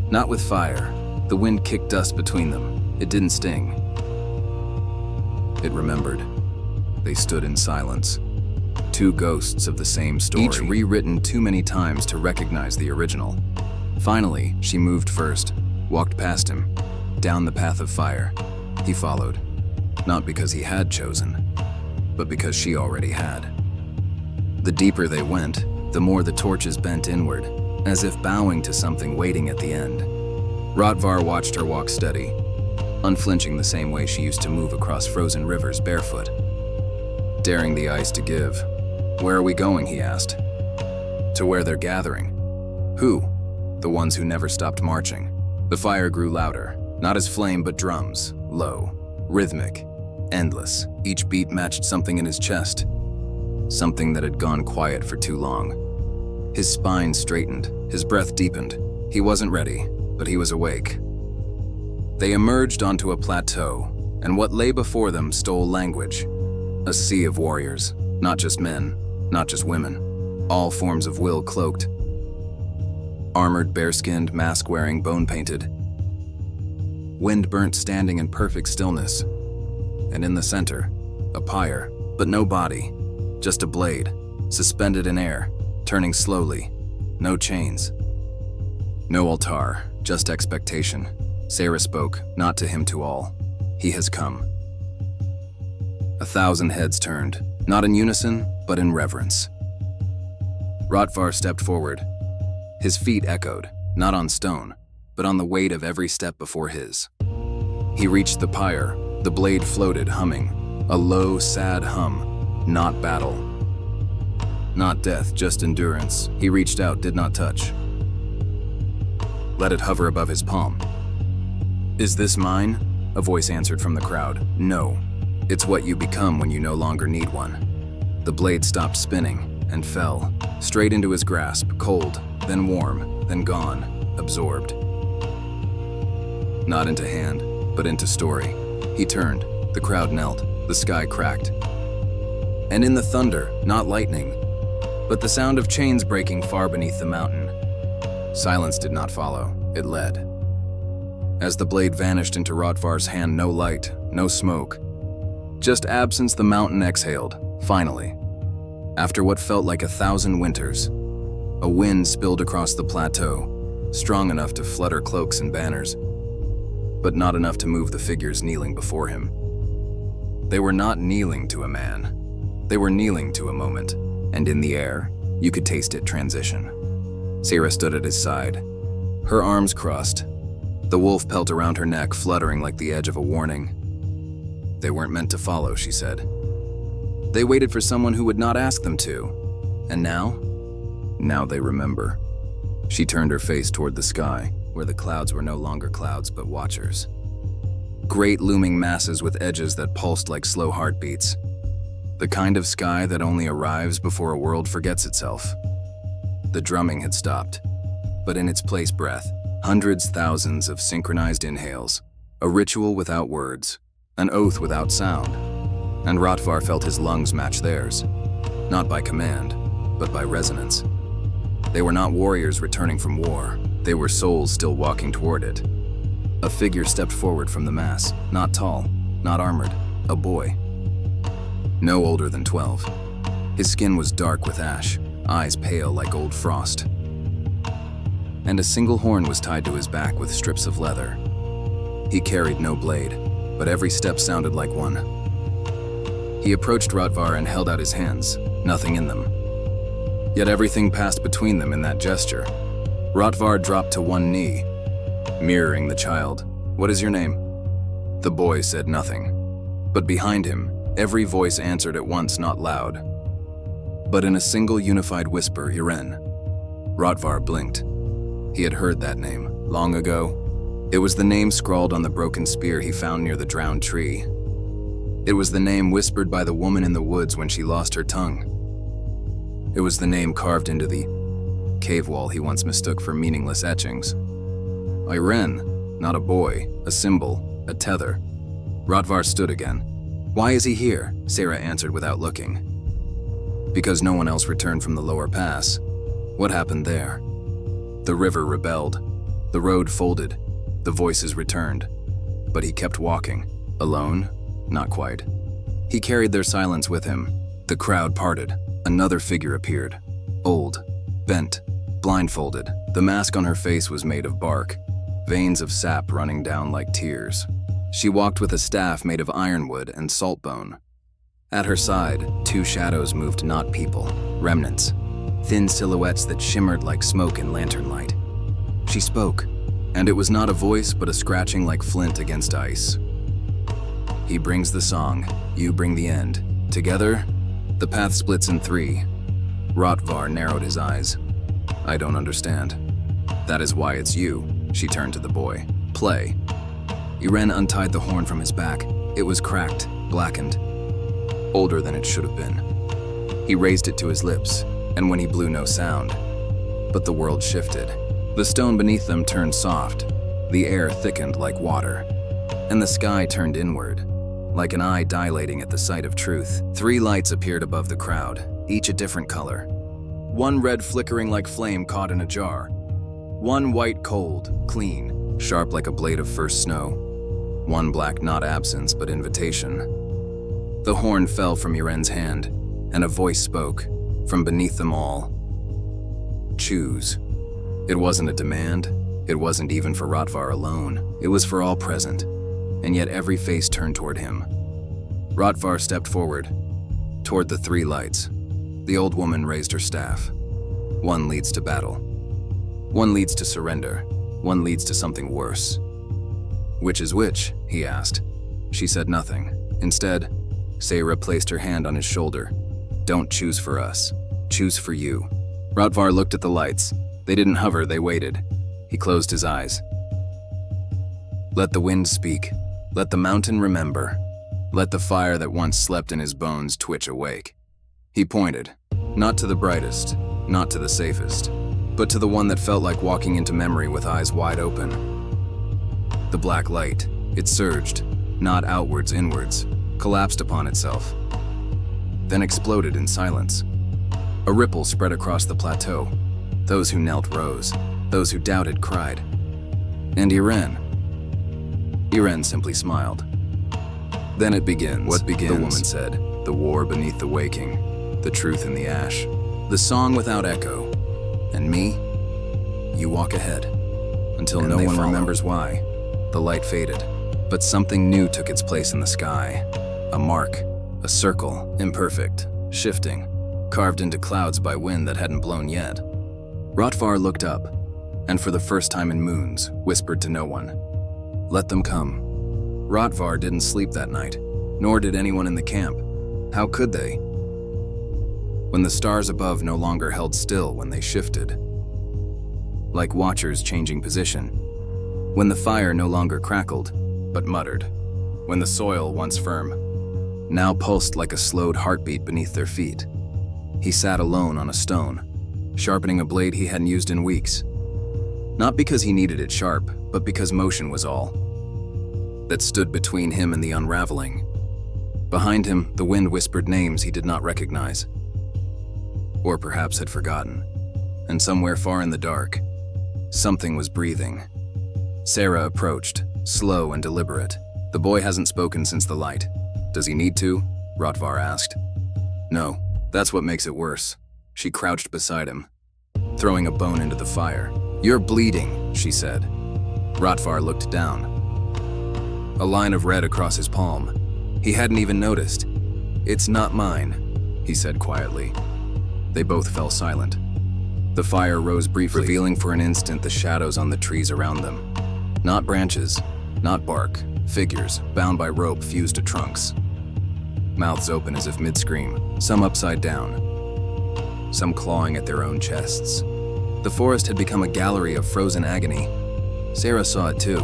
Not with fire. The wind kicked dust between them. It didn't sting. It remembered. They stood in silence. Two ghosts of the same story, each rewritten too many times to recognize the original. Finally, she moved first, walked past him, down the path of fire. He followed, not because he had chosen, but because she already had. The deeper they went, the more the torches bent inward, as if bowing to something waiting at the end. Rotvar watched her walk steady, unflinching the same way she used to move across frozen rivers barefoot. Daring the ice to give. Where are we going, he asked. To where they're gathering. Who? The ones who never stopped marching. The fire grew louder, not as flame but drums, low, rhythmic, endless. Each beat matched something in his chest, something that had gone quiet for too long. His spine straightened, his breath deepened. He wasn't ready, but he was awake. They emerged onto a plateau, and what lay before them stole language. A sea of warriors, not just men, not just women, all forms of will cloaked. Armored, bare-skinned, mask-wearing, bone-painted. Wind-burnt standing in perfect stillness. And in the center, a pyre, but no body, just a blade, suspended in air, turning slowly, no chains. No altar, just expectation. Seyra spoke, not to him to all. He has come. 1,000 heads turned, not in unison, but in reverence. Rotvar stepped forward. His feet echoed, not on stone, but on the weight of every step before his. He reached the pyre, the blade floated, humming, a low, sad hum, not battle. Not death, just endurance. He reached out, did not touch. Let it hover above his palm. Is this mine? A voice answered from the crowd. No. It's what you become when you no longer need one. The blade stopped spinning and fell, straight into his grasp, cold, then warm, then gone, absorbed. Not into hand, but into story. He turned, the crowd knelt, the sky cracked. And in the thunder, not lightning, but the sound of chains breaking far beneath the mountain. Silence did not follow, it led. As the blade vanished into Rotvar's hand, no light, no smoke. Just absence, the mountain exhaled, finally. After what felt like 1,000 winters, a wind spilled across the plateau, strong enough to flutter cloaks and banners, but not enough to move the figures kneeling before him. They were not kneeling to a man. They were kneeling to a moment, and in the air, you could taste it transition. Seyra stood at his side, her arms crossed, the wolf pelt around her neck fluttering like the edge of a warning. They weren't meant to follow, she said. They waited for someone who would not ask them to. And now? Now they remember. She turned her face toward the sky, where the clouds were no longer clouds but watchers. Great looming masses with edges that pulsed like slow heartbeats. The kind of sky that only arrives before a world forgets itself. The drumming had stopped, but in its place breath, hundreds, thousands of synchronized inhales, a ritual without words, an oath without sound, and Rotvar felt his lungs match theirs, not by command, but by resonance. They were not warriors returning from war. They were souls still walking toward it. A figure stepped forward from the mass, not tall, not armored, a boy. No older than 12. His skin was dark with ash, eyes pale like old frost. And a single horn was tied to his back with strips of leather. He carried no blade, but every step sounded like one. He approached Rotvar and held out his hands, nothing in them. Yet everything passed between them in that gesture. Rotvar dropped to one knee, mirroring the child. "What is your name?" The boy said nothing. But behind him, every voice answered at once, not loud, but in a single unified whisper, "Yrenn." Rotvar blinked. He had heard that name, long ago. It was the name scrawled on the broken spear he found near the drowned tree. It was the name whispered by the woman in the woods when she lost her tongue. It was the name carved into the cave wall he once mistook for meaningless etchings. Yrenn, not a boy, a symbol, a tether. Rotvar stood again. "Why is he here?" Seyra answered without looking. "Because no one else returned from the lower pass." What happened there? The river rebelled. The road folded. The voices returned. But he kept walking. Alone? Not quite. He carried their silence with him. The crowd parted. Another figure appeared. Old, bent, blindfolded. The mask on her face was made of bark, veins of sap running down like tears. She walked with a staff made of ironwood and saltbone. At her side, two shadows moved, not people, remnants, thin silhouettes that shimmered like smoke in lantern light. She spoke, and it was not a voice but a scratching like flint against ice. "He brings the song, you bring the end. Together, the path splits in three." Rotvar narrowed his eyes. "I don't understand." "That is why it's you." She turned to the boy. "Play." Yrenn untied the horn from his back. It was cracked, blackened, older than it should have been. He raised it to his lips, and when he blew, no sound. But the world shifted. The stone beneath them turned soft. The air thickened like water. And the sky turned inward, like an eye dilating at the sight of truth. 3 lights appeared above the crowd, each a different color. One red flickering like flame caught in a jar. One white cold, clean, sharp like a blade of first snow. One black, not absence, but invitation. The horn fell from Yrenn's hand, and a voice spoke, from beneath them all. "Choose." It wasn't a demand. It wasn't even for Rotvar alone. It was for all present, and yet every face turned toward him. Rotvar stepped forward, toward the 3 lights. The old woman raised her staff. One leads to battle. One leads to surrender. One leads to something worse. "Which is which?" he asked. She said nothing. Instead, Seyra placed her hand on his shoulder. "Don't choose for us. Choose for you." Rotvar looked at the lights. They didn't hover, they waited. He closed his eyes. "Let the wind speak. Let the mountain remember. Let the fire that once slept in his bones twitch awake." He pointed, not to the brightest, not to the safest, but to the one that felt like walking into memory with eyes wide open. The black light, it surged, not outwards, inwards, collapsed upon itself, then exploded in silence. A ripple spread across the plateau. Those who knelt rose. Those who doubted cried. And Yrenn simply smiled. "Then it begins." "What begins?" the woman said. "The war beneath the waking, the truth in the ash, the song without echo. And me? You walk ahead, until no one remembers why." The light faded, but something new took its place in the sky. A mark, a circle, imperfect, shifting, carved into clouds by wind that hadn't blown yet. Rotvar looked up, and for the first time in moons, whispered to no one, "Let them come." Rotvar didn't sleep that night, nor did anyone in the camp. How could they? When the stars above no longer held still when they shifted, like watchers changing position. When the fire no longer crackled, but muttered. When the soil, once firm, now pulsed like a slowed heartbeat beneath their feet. He sat alone on a stone, sharpening a blade he hadn't used in weeks. Not because he needed it sharp, but because motion was all that stood between him and the unraveling. Behind him, the wind whispered names he did not recognize, or perhaps had forgotten. and somewhere far in the dark, something was breathing. Seyra approached, slow and deliberate. "The boy hasn't spoken since the light. Does he need to?" Rotvar asked. "No, that's what makes it worse." She crouched beside him, throwing a bone into the fire. "You're bleeding," she said. Rotvar looked down. A line of red across his palm. He hadn't even noticed. "It's not mine," he said quietly. They both fell silent. The fire rose briefly, revealing for an instant the shadows on the trees around them. Not branches, not bark, figures bound by rope fused to trunks. Mouths open as if mid-scream, some upside down, some clawing at their own chests. The forest had become a gallery of frozen agony. Seyra saw it too.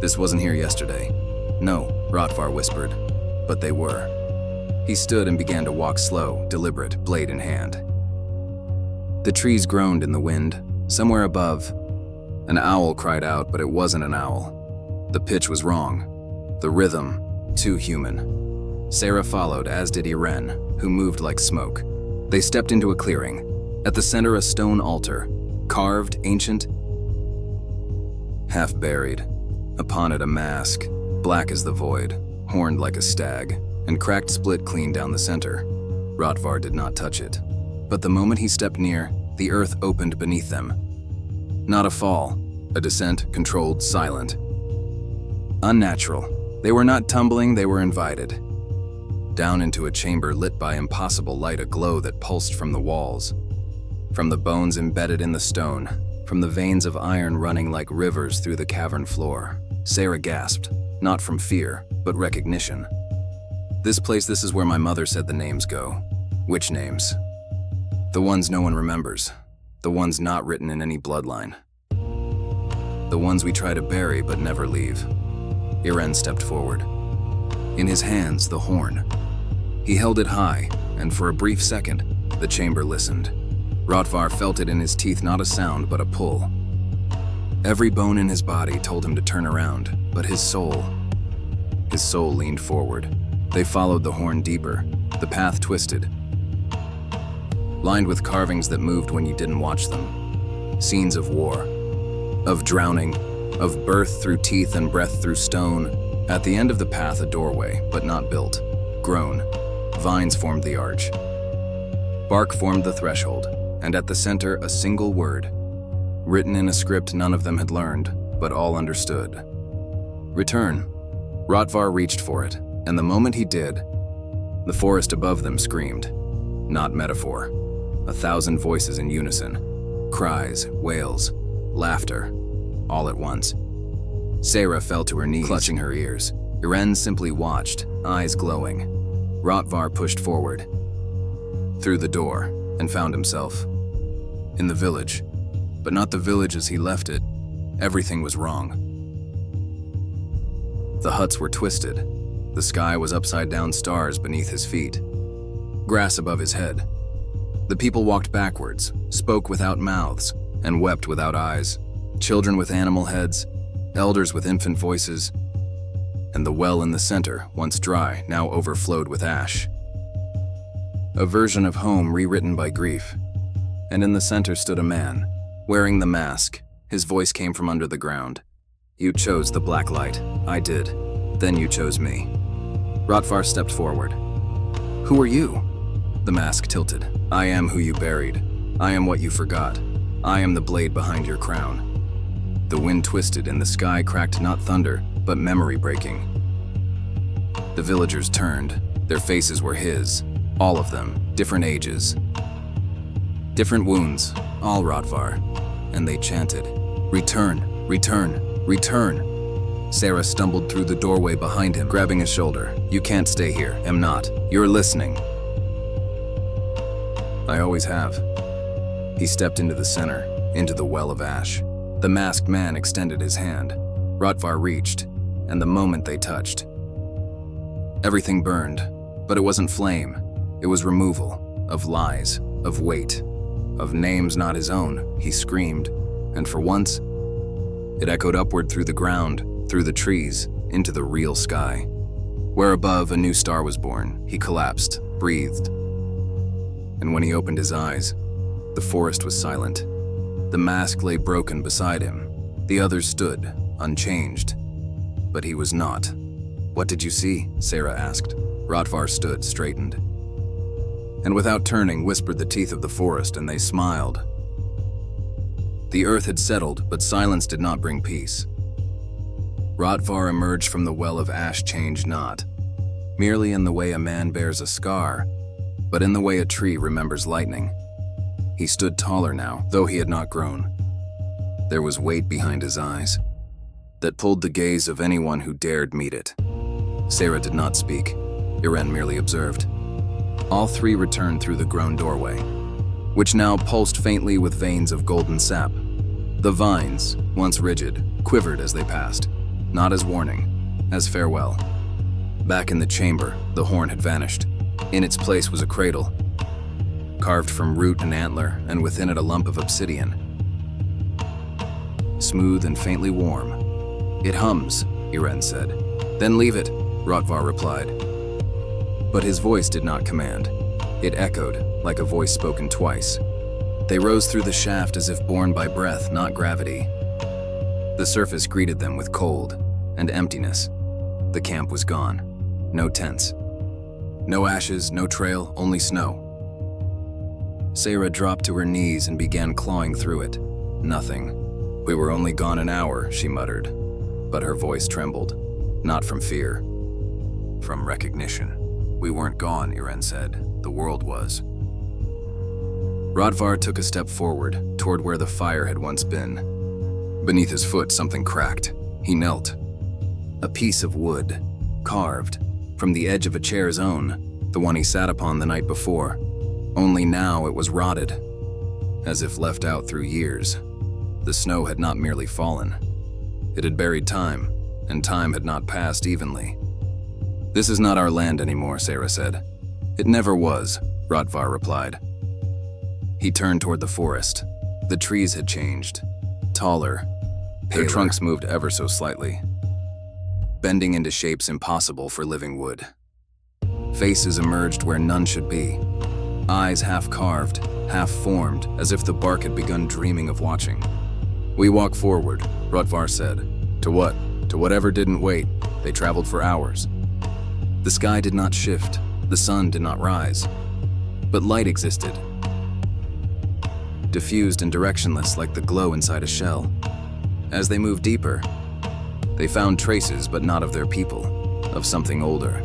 "This wasn't here yesterday." "No," Rotvar whispered, "but they were." He stood and began to walk slow, deliberate, blade in hand. The trees groaned in the wind. Somewhere above, an owl cried out, but it wasn't an owl. The pitch was wrong. The rhythm, too human. Seyra followed, as did Yrenn, who moved like smoke. They stepped into a clearing. At the center, a stone altar, carved, ancient, half buried. Upon it, a mask, black as the void, horned like a stag, and cracked split clean down the center. Rotvar did not touch it. But the moment he stepped near, the earth opened beneath them. Not a fall, a descent, controlled, silent. Unnatural. They were not tumbling, they were invited. Down into a chamber lit by impossible light, a glow that pulsed from the walls. From the bones embedded in the stone, from the veins of iron running like rivers through the cavern floor. Seyra gasped, not from fear, but recognition. "This place, this is where my mother said the names go." "Which names?" "The ones no one remembers. The ones not written in any bloodline. The ones we try to bury but never leave." Yrenn stepped forward. In his hands, the horn. He held it high, and for a brief second, the chamber listened. Rotvar felt it in his teeth, not a sound, but a pull. Every bone in his body told him to turn around, but his soul leaned forward. They followed the horn deeper. The path twisted, lined with carvings that moved when you didn't watch them. Scenes of war, of drowning, of birth through teeth and breath through stone. At the end of the path, a doorway, but not built, grown. Vines formed the arch. Bark formed the threshold, and at the center, a single word, written in a script none of them had learned, but all understood. "Return." Rotvar reached for it, and the moment he did, the forest above them screamed. Not metaphor. 1,000 voices in unison. Cries, wails, laughter, all at once. Seyra fell to her knees, clutching her ears. Yrenn simply watched, eyes glowing. Rotvar pushed forward, through the door, and found himself in the village. But not the village as he left it. Everything was wrong. The huts were twisted. The sky was upside-down stars beneath his feet. Grass above his head. The people walked backwards, spoke without mouths, and wept without eyes. Children with animal heads, elders with infant voices, and the well in the center, once dry, now overflowed with ash. A version of home rewritten by grief. And in the center stood a man, wearing the mask. His voice came from under the ground. "You chose the black light. I did. Then you chose me." Rotvar stepped forward. "Who are you?" The mask tilted. "I am who you buried. I am what you forgot. I am the blade behind your crown." The wind twisted and the sky cracked, not thunder, but memory breaking. The villagers turned. Their faces were his. All of them, different ages. Different wounds, all Rotvar. And they chanted, "Return, return, return." Seyra stumbled through the doorway behind him, grabbing his shoulder. "You can't stay here. Am not. You're listening." "I always have." He stepped into the center, into the well of ash. The masked man extended his hand. Rotvar reached, and the moment they touched, everything burned, but it wasn't flame. It was removal of lies, of weight, of names not his own. He screamed, and for once, it echoed upward through the ground, through the trees, into the real sky. Where above, a new star was born. He collapsed, breathed, and when he opened his eyes, The forest was silent. The mask lay broken beside him. The others stood, unchanged. But he was not. "What did you see?" Seyra asked. Rotvar stood, straightened, and without turning, whispered the teeth of the forest, and they smiled. The earth had settled, but silence did not bring peace. Rotvar emerged from the well of ash, changed not, merely in the way a man bears a scar, but in the way a tree remembers lightning. He stood taller now, though he had not grown. There was weight behind his eyes that pulled the gaze of anyone who dared meet it. Seyra did not speak. Yrenn merely observed. All three returned through the grown doorway, which now pulsed faintly with veins of golden sap. The vines, once rigid, quivered as they passed, not as warning, as farewell. Back in the chamber, the horn had vanished. In its place was a cradle, carved from root and antler, and within it a lump of obsidian, smooth and faintly warm. "It hums," Yrenn said. "Then leave it," Rotvar replied. But his voice did not command. It echoed, like a voice spoken twice. They rose through the shaft as if borne by breath, not gravity. The surface greeted them with cold and emptiness. The camp was gone. No tents. No ashes, no trail, only snow. Seyra dropped to her knees and began clawing through it. Nothing. "We were only gone an hour," she muttered. But her voice trembled. Not from fear. From recognition. "We weren't gone," Yrenn said. "The world was." Rotvar took a step forward, toward where the fire had once been. Beneath his foot, something cracked. He knelt. A piece of wood, carved, from the edge of a chair's own, the one he sat upon the night before. Only now it was rotted, as if left out through years. The snow had not merely fallen. It had buried time, and time had not passed evenly. "This is not our land anymore," Seyra said. "It never was," Rotvar replied. He turned toward the forest. The trees had changed. Taller. Their trunks moved ever so slightly, bending into shapes impossible for living wood. Faces emerged where none should be. Eyes half carved, half formed, as if the bark had begun dreaming of watching. "We walk forward," Rotvar said. "To what? To whatever didn't wait." They traveled for hours. The sky did not shift, the sun did not rise, but light existed, diffused and directionless like the glow inside a shell. As they moved deeper, they found traces, but not of their people, of something older.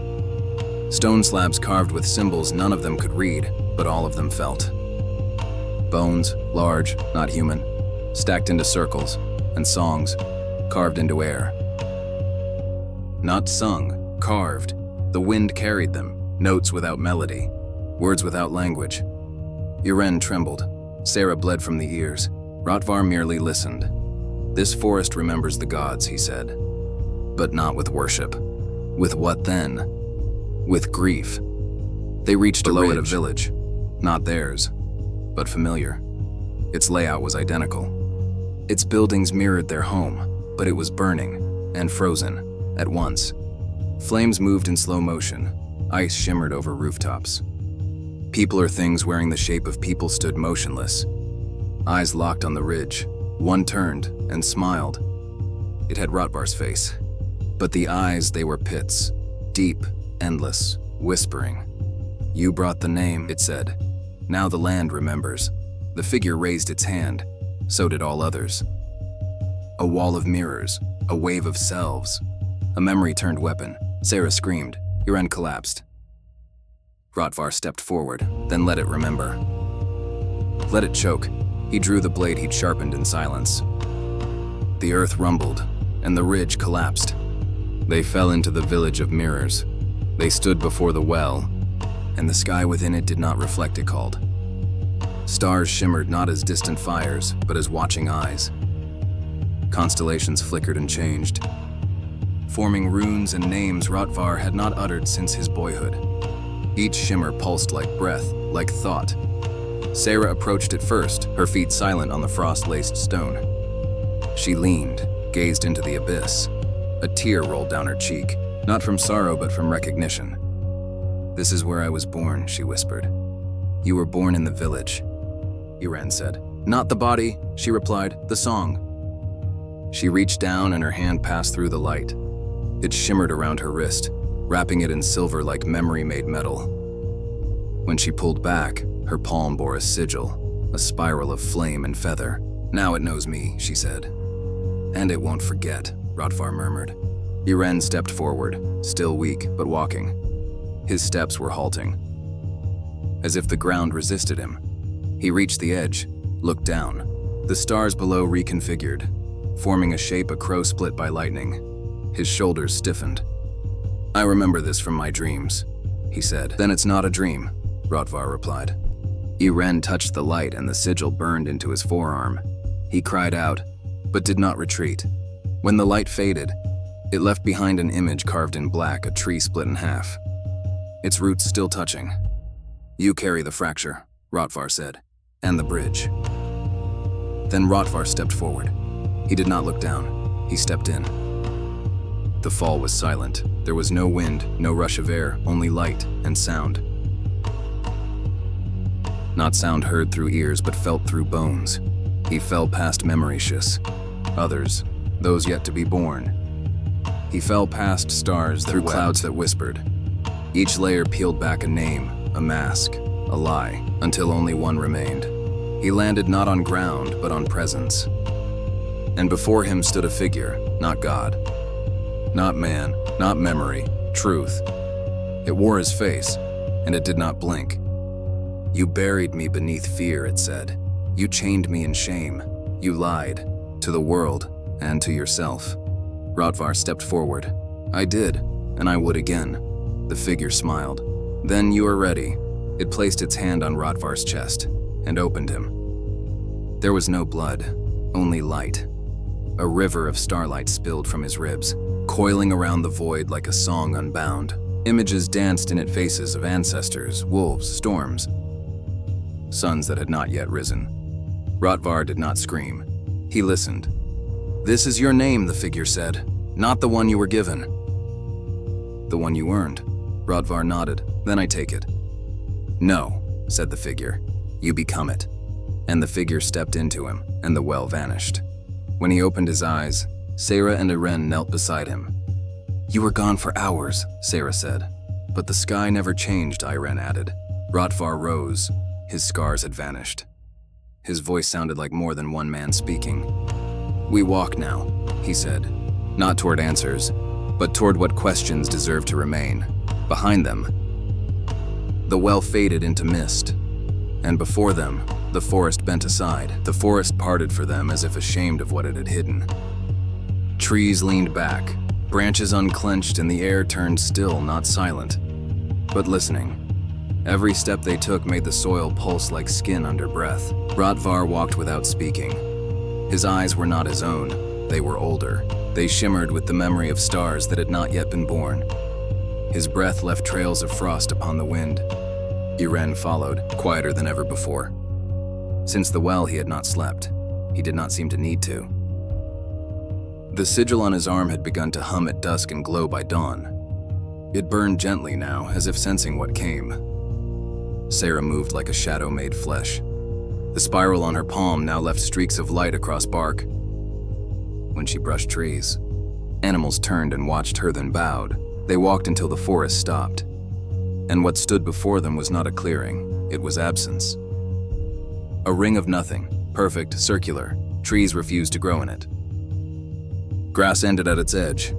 Stone slabs carved with symbols none of them could read, but all of them felt. Bones, large, not human, stacked into circles, and songs, carved into air. Not sung, carved. The wind carried them, notes without melody, words without language. Yrenn trembled. Seyra bled from the ears. Rotvar merely listened. "This forest remembers the gods," he said. "But not with worship." With what then? With grief. They reached below it a village. Not theirs, but familiar. Its layout was identical. Its buildings mirrored their home, but it was burning and frozen at once. Flames moved in slow motion. Ice shimmered over rooftops. People or things wearing the shape of people stood motionless. Eyes locked on the ridge. One turned and smiled. It had Rotvar's face. But the eyes, they were pits. Deep, endless, whispering. "You brought the name," it said. "Now the land remembers." The figure raised its hand. So did all others. A wall of mirrors. A wave of selves. A memory-turned weapon. Seyra screamed. Yrenn collapsed. Rotvar stepped forward, then let it remember. Let it choke. He drew the blade he'd sharpened in silence. The earth rumbled, and the ridge collapsed. They fell into the village of mirrors. They stood before the well, and the sky within it did not reflect it called. Stars shimmered not as distant fires, but as watching eyes. Constellations flickered and changed, forming runes and names Rotvar had not uttered since his boyhood. Each shimmer pulsed like breath, like thought. Seyra approached it first, her feet silent on the frost-laced stone. She leaned, gazed into the abyss. A tear rolled down her cheek, not from sorrow but from recognition. "This is where I was born," she whispered. "You were born in the village." Yrenn said. "Not the body," she replied, "the song." She reached down and her hand passed through the light. It shimmered around her wrist, wrapping it in silver like memory-made metal. When she pulled back, her palm bore a sigil, a spiral of flame and feather. "Now it knows me," she said. "And it won't forget," Rotvar murmured. Yrenn stepped forward, still weak but walking. His steps were halting, as if the ground resisted him. He reached the edge, looked down. The stars below reconfigured, forming a shape a crow split by lightning. His shoulders stiffened. "I remember this from my dreams," he said. "Then it's not a dream," Rotvar replied. Yrenn touched the light and the sigil burned into his forearm. He cried out, but did not retreat. When the light faded, it left behind an image carved in black, a tree split in half, its roots still touching. "You carry the fracture," Rotvar said, "and the bridge." Then Rotvar stepped forward. He did not look down. He stepped in. The fall was silent. There was no wind, no rush of air, only light and sound. Not sound heard through ears, but felt through bones. He fell past memories, others, those yet to be born. He fell past stars through clouds that whispered. Each layer peeled back a name, a mask, a lie, until only one remained. He landed not on ground, but on presence. And before him stood a figure, not God, not man, not memory, truth. It wore his face, and it did not blink. "You buried me beneath fear," it said. "You chained me in shame. You lied, to the world and to yourself." Rotvar stepped forward. "I did, and I would again." The figure smiled. "Then you are ready." It placed its hand on Rotvar's chest and opened him. There was no blood, only light. A river of starlight spilled from his ribs, coiling around the void like a song unbound. Images danced in it, faces of ancestors, wolves, storms, suns that had not yet risen. Rotvar did not scream. He listened. "This is your name," the figure said, "not the one you were given." "The one you earned." Rotvar nodded. "Then I take it." "No," said the figure. "You become it." And the figure stepped into him, and the well vanished. When he opened his eyes, Seyra and Yrenn knelt beside him. "You were gone for hours," Seyra said. "But the sky never changed," Yrenn added. Rotvar rose. His scars had vanished. His voice sounded like more than one man speaking. "We walk now," he said, not toward answers, but toward what questions deserve to remain. Behind them, the well faded into mist, and before them, the forest bent aside. The forest parted for them as if ashamed of what it had hidden. Trees leaned back, branches unclenched, and the air turned still, not silent, but listening. Every step they took made the soil pulse like skin under breath. Rotvar walked without speaking. His eyes were not his own. They were older. They shimmered with the memory of stars that had not yet been born. His breath left trails of frost upon the wind. Yrenn followed, quieter than ever before. Since the well, he had not slept. He did not seem to need to. The sigil on his arm had begun to hum at dusk and glow by dawn. It burned gently now, as if sensing what came. Seyra moved like a shadow made flesh. The spiral on her palm now left streaks of light across bark. When she brushed trees, animals turned and watched her, then bowed. They walked until the forest stopped. And what stood before them was not a clearing, it was absence. A ring of nothing, perfect, circular. Trees refused to grow in it. Grass ended at its edge.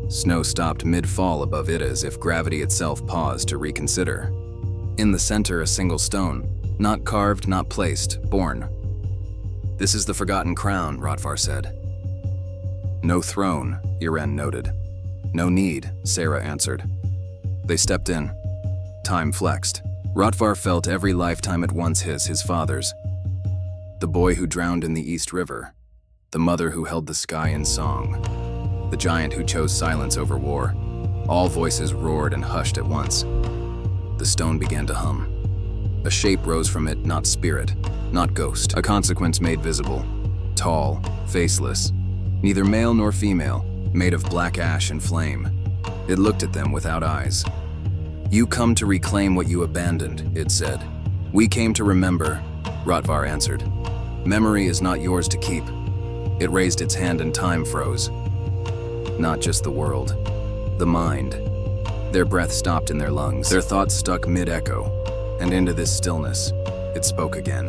Snow stopped mid-fall above it as if gravity itself paused to reconsider. In the center, a single stone, not carved, not placed, born. "This is the forgotten crown," Rotvar said. "No throne," Yrenn noted. "No need," Seyra answered. They stepped in. Time flexed. Rotvar felt every lifetime at once his father's. The boy who drowned in the East River. The mother who held the sky in song. The giant who chose silence over war. All voices roared and hushed at once. The stone began to hum. A shape rose from it, not spirit, not ghost. A consequence made visible. Tall, faceless, neither male nor female, made of black ash and flame. It looked at them without eyes. "You come to reclaim what you abandoned," it said. "We came to remember, Rotvar answered. Memory is not yours to keep. It raised its hand and time froze. Not just the world, the mind. Their breath stopped in their lungs. Their thoughts stuck mid-echo, and into this stillness, it spoke again.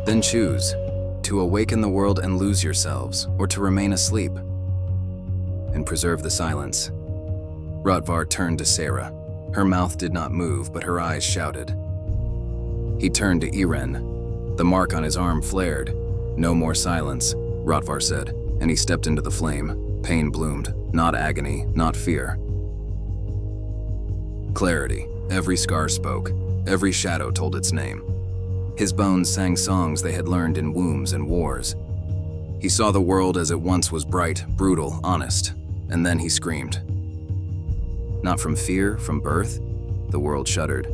Then choose, to awaken the world and lose yourselves, or to remain asleep and preserve the silence. Rotvar turned to Seyra. Her mouth did not move, but her eyes shouted. He turned to Yrenn. The mark on his arm flared. No more silence, Rotvar said, and he stepped into the flame. Pain bloomed, not agony, not fear. Clarity. Every scar spoke. Every shadow told its name. His bones sang songs they had learned in wombs and wars. He saw the world as it once was bright, brutal, honest, and then he screamed. Not from fear, from birth, the world shuddered.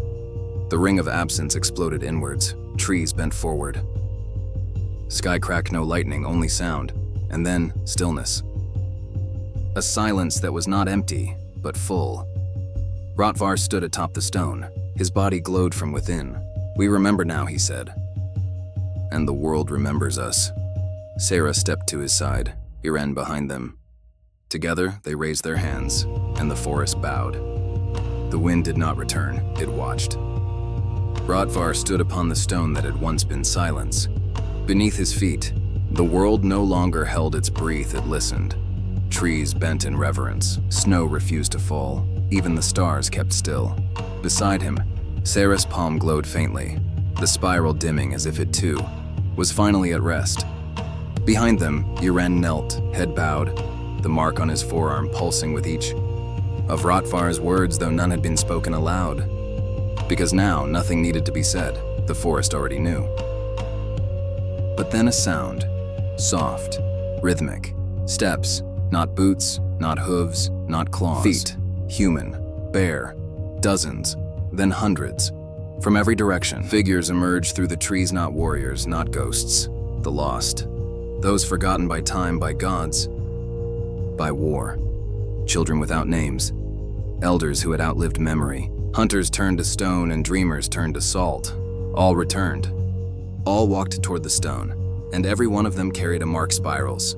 The ring of absence exploded inwards, trees bent forward. Sky cracked, no lightning, only sound, and then stillness. A silence that was not empty, but full. Rotvar stood atop the stone. His body glowed from within. We remember now, he said. And the world remembers us. Seyra stepped to his side, Yrenn behind them. Together, they raised their hands, and the forest bowed. The wind did not return, it watched. Rotvar stood upon the stone that had once been silence. Beneath his feet, the world no longer held its breath, it listened. Trees bent in reverence, snow refused to fall, even the stars kept still. Beside him, Seyra's palm glowed faintly, the spiral dimming as if it too was finally at rest. Behind them, Yrenn knelt, head bowed, the mark on his forearm pulsing with each of Rotvar's words, though none had been spoken aloud. Because now nothing needed to be said, the forest already knew. But then a sound, soft, rhythmic, steps, not boots, not hooves, not claws. Feet, human, bare, dozens, then hundreds. From every direction, figures emerged through the trees, not warriors, not ghosts, the lost. Those forgotten by time, by gods, by war. Children without names, elders who had outlived memory. Hunters turned to stone and dreamers turned to salt. All returned. All walked toward the stone, and every one of them carried a mark spirals.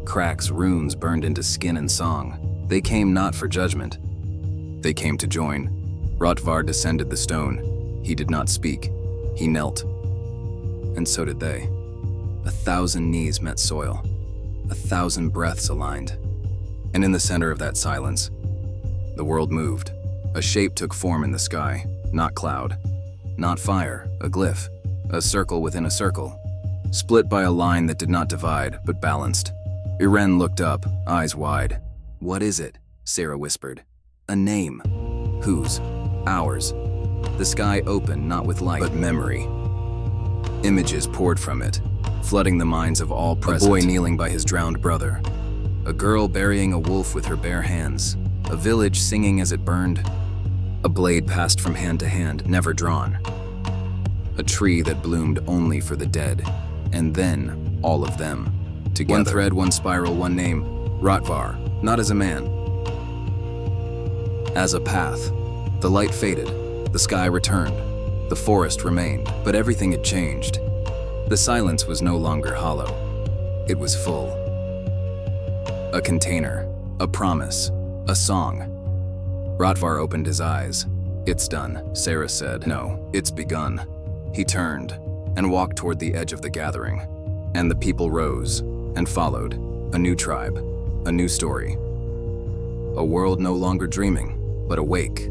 Cracks, runes burned into skin and song. They came not for judgment. They came to join. Rotvar descended the stone. He did not speak. He knelt. And so did they. 1,000 knees met soil. 1,000 breaths aligned. And in the center of that silence, the world moved. A shape took form in the sky, not cloud, not fire, a glyph, a circle within a circle, split by a line that did not divide, but balanced. Yrenn looked up, eyes wide. What is it? Seyra whispered. A name. Whose? Ours. The sky opened, not with light, but memory. Images poured from it, flooding the minds of all present. A boy kneeling by his drowned brother. A girl burying a wolf with her bare hands. A village singing as it burned. A blade passed from hand to hand, never drawn. A tree that bloomed only for the dead. And then, all of them. Together. One thread, one spiral, one name. Rotvar, not as a man. As a path. The light faded. The sky returned. The forest remained. But everything had changed. The silence was no longer hollow. It was full. A container. A promise. A song. Rotvar opened his eyes. It's done, Seyra said. No, it's begun. He turned and walked toward the edge of the gathering. And the people rose and followed. A new tribe. A new story. A world no longer dreaming, but awake.